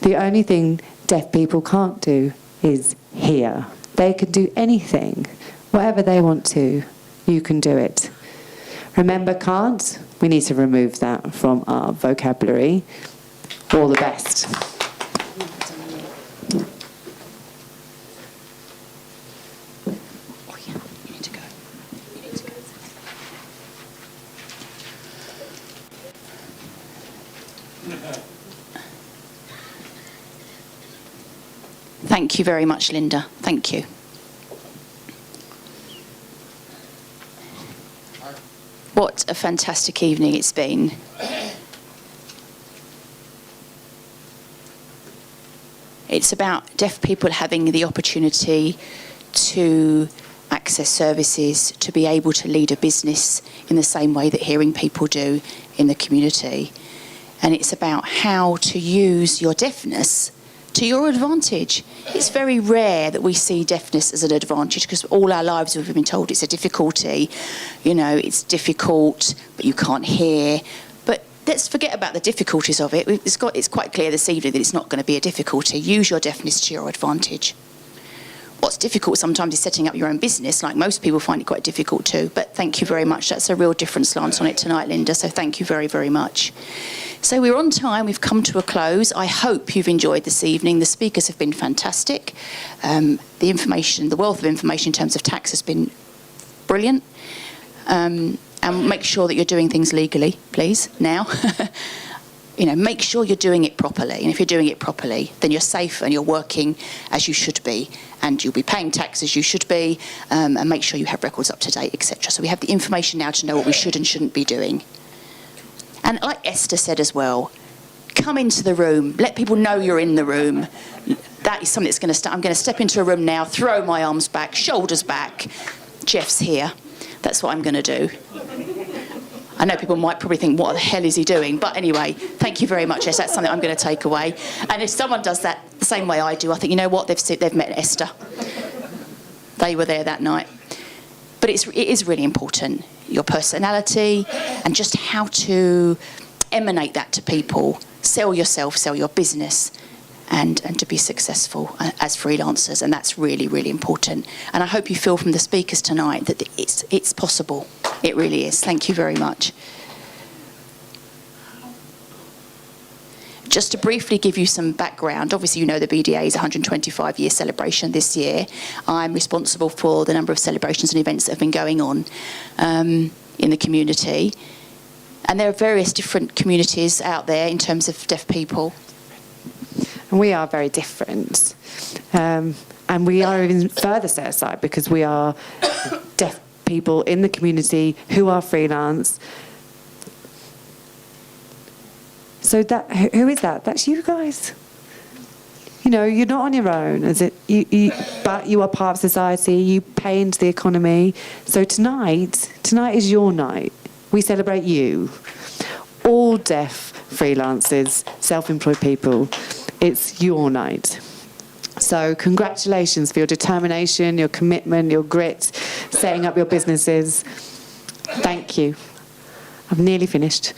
Speaker 6: The only thing deaf people can't do is hear. They can do anything. Whatever they want to, you can do it. Remember, can't? We need to remove that from our vocabulary. All the best.
Speaker 3: Thank you very much, Linda. Thank you. What a fantastic evening it's been. It's about deaf people having the opportunity to access services, to be able to lead a business in the same way that hearing people do in the community. And it's about how to use your deafness to your advantage. It's very rare that we see deafness as an advantage, because all our lives we've been told it's a difficulty. It's difficult, but you can't hear. But let's forget about the difficulties of it. It's quite clear this evening that it's not going to be a difficulty. Use your deafness to your advantage. What's difficult sometimes is setting up your own business, like most people find it quite difficult too. But thank you very much. That's a real different slant on it tonight, Linda, so thank you very, very much. So we're on time, we've come to a close. I hope you've enjoyed this evening. The speakers have been fantastic. The wealth of information in terms of tax has been brilliant. And make sure that you're doing things legally, please, now. Make sure you're doing it properly. And if you're doing it properly, then you're safe and you're working as you should be. And you'll be paying tax as you should be. And make sure you have records up to date, etc. So we have the information now to know what we should and shouldn't be doing. And like Esther said as well, come into the room. Let people know you're in the room. That is something that's going to start. I'm going to step into a room now, throw my arms back, shoulders back. Jeff's here. That's what I'm going to do. I know people might probably think, what the hell is he doing? But anyway, thank you very much, Esther. That's something I'm going to take away. And if someone does that the same way I do, I think, you know what, they've met Esther. They were there that night. But it is really important, your personality and just how to emanate that to people. Sell yourself, sell your business, and to be successful as freelancers. And that's really, really important. And I hope you feel from the speakers tonight that it's possible. It really is. Thank you very much. Just to briefly give you some background, obviously you know the BDA's 125-year celebration this year. I'm responsible for the number of celebrations and events that have been going on in the community. And there are various different communities out there in terms of deaf people.
Speaker 6: And we are very different. And we are even further set aside because we are deaf people in the community who are freelance. So who is that? That's you guys. You're not on your own, but you are part of society. You pay into the economy. So tonight is your night. We celebrate you. All deaf freelancers, self-employed people. It's your night. So congratulations for your determination, your commitment, your grit, setting up your businesses. Thank you. I've nearly finished.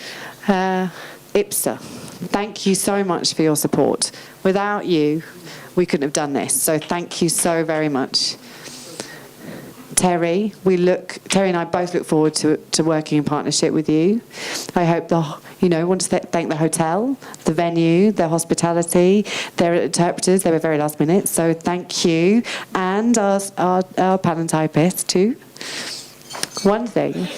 Speaker 6: IPSE, thank you so much for your support. Without you, we couldn't have done this. So thank you so very much. Terry, Terry and I both look forward to working in partnership with you. I hope want to thank the hotel, the venue, their hospitality, their interpreters. They were very last minute, so thank you, and our panel typist too. One thing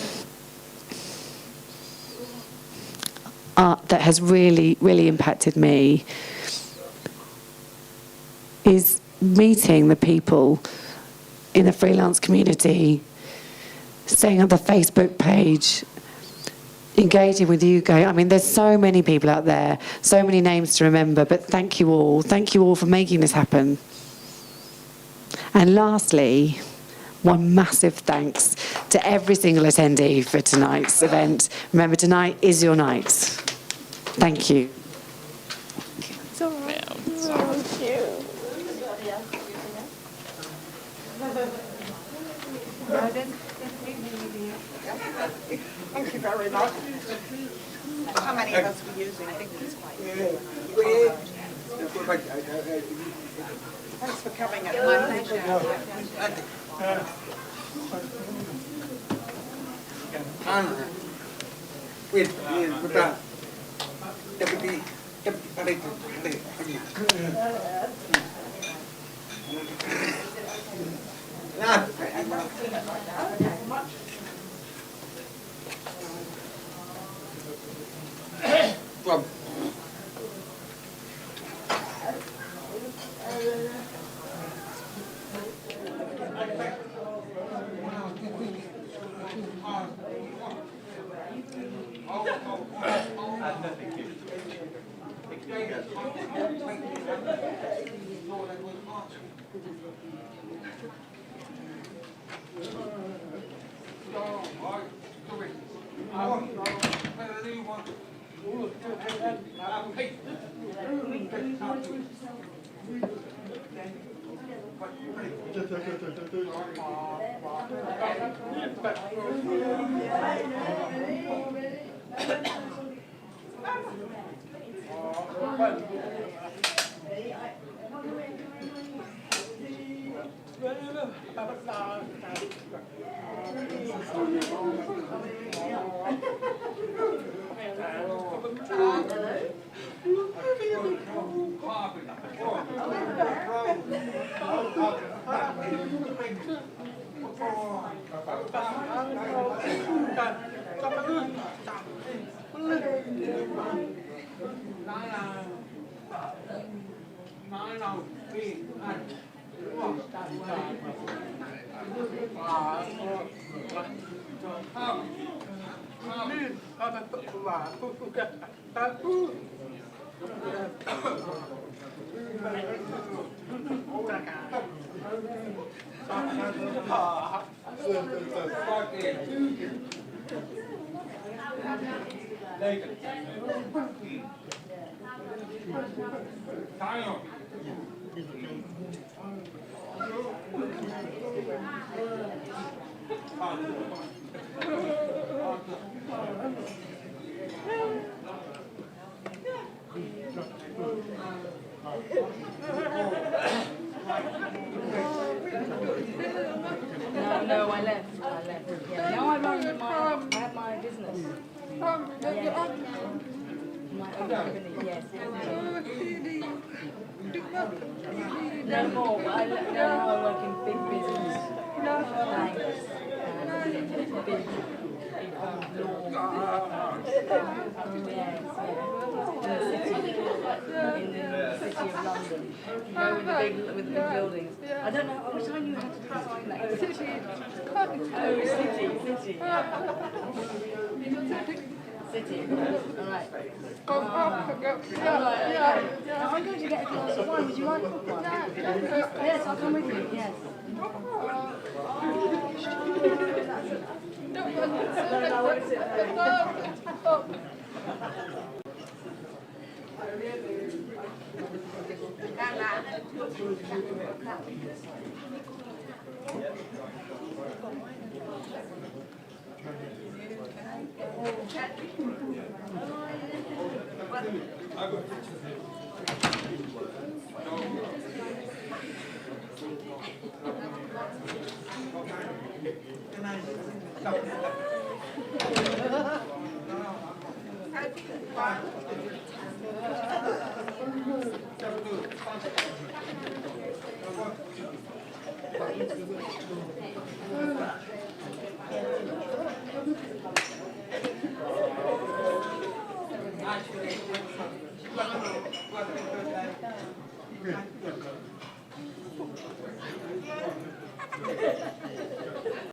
Speaker 6: that has really, really impacted me is meeting the people in the freelance community, setting up the Facebook page, engaging with you guys. I mean, there's so many people out there, so many names to remember, but thank you all. Thank you all for making this happen. And lastly, one massive thanks to every single attendee for tonight's event. Remember, tonight is your night. Thank you.
Speaker 4: It's all right. Thank you.
Speaker 7: Thank you very much. How many of us were using? I think it's quite Thanks for coming. My
Speaker 1: No, I left. Yeah. Now I have my business. My own company, yes. No more. Now I work in big business. Thanks. Big law. Yes, in the city of London. You know, with the big buildings. I don't know. I wish I knew how to design that. City. City. All right. I'm going to get a glass of wine. Would you like one? Yes, I'll come with you. Yes.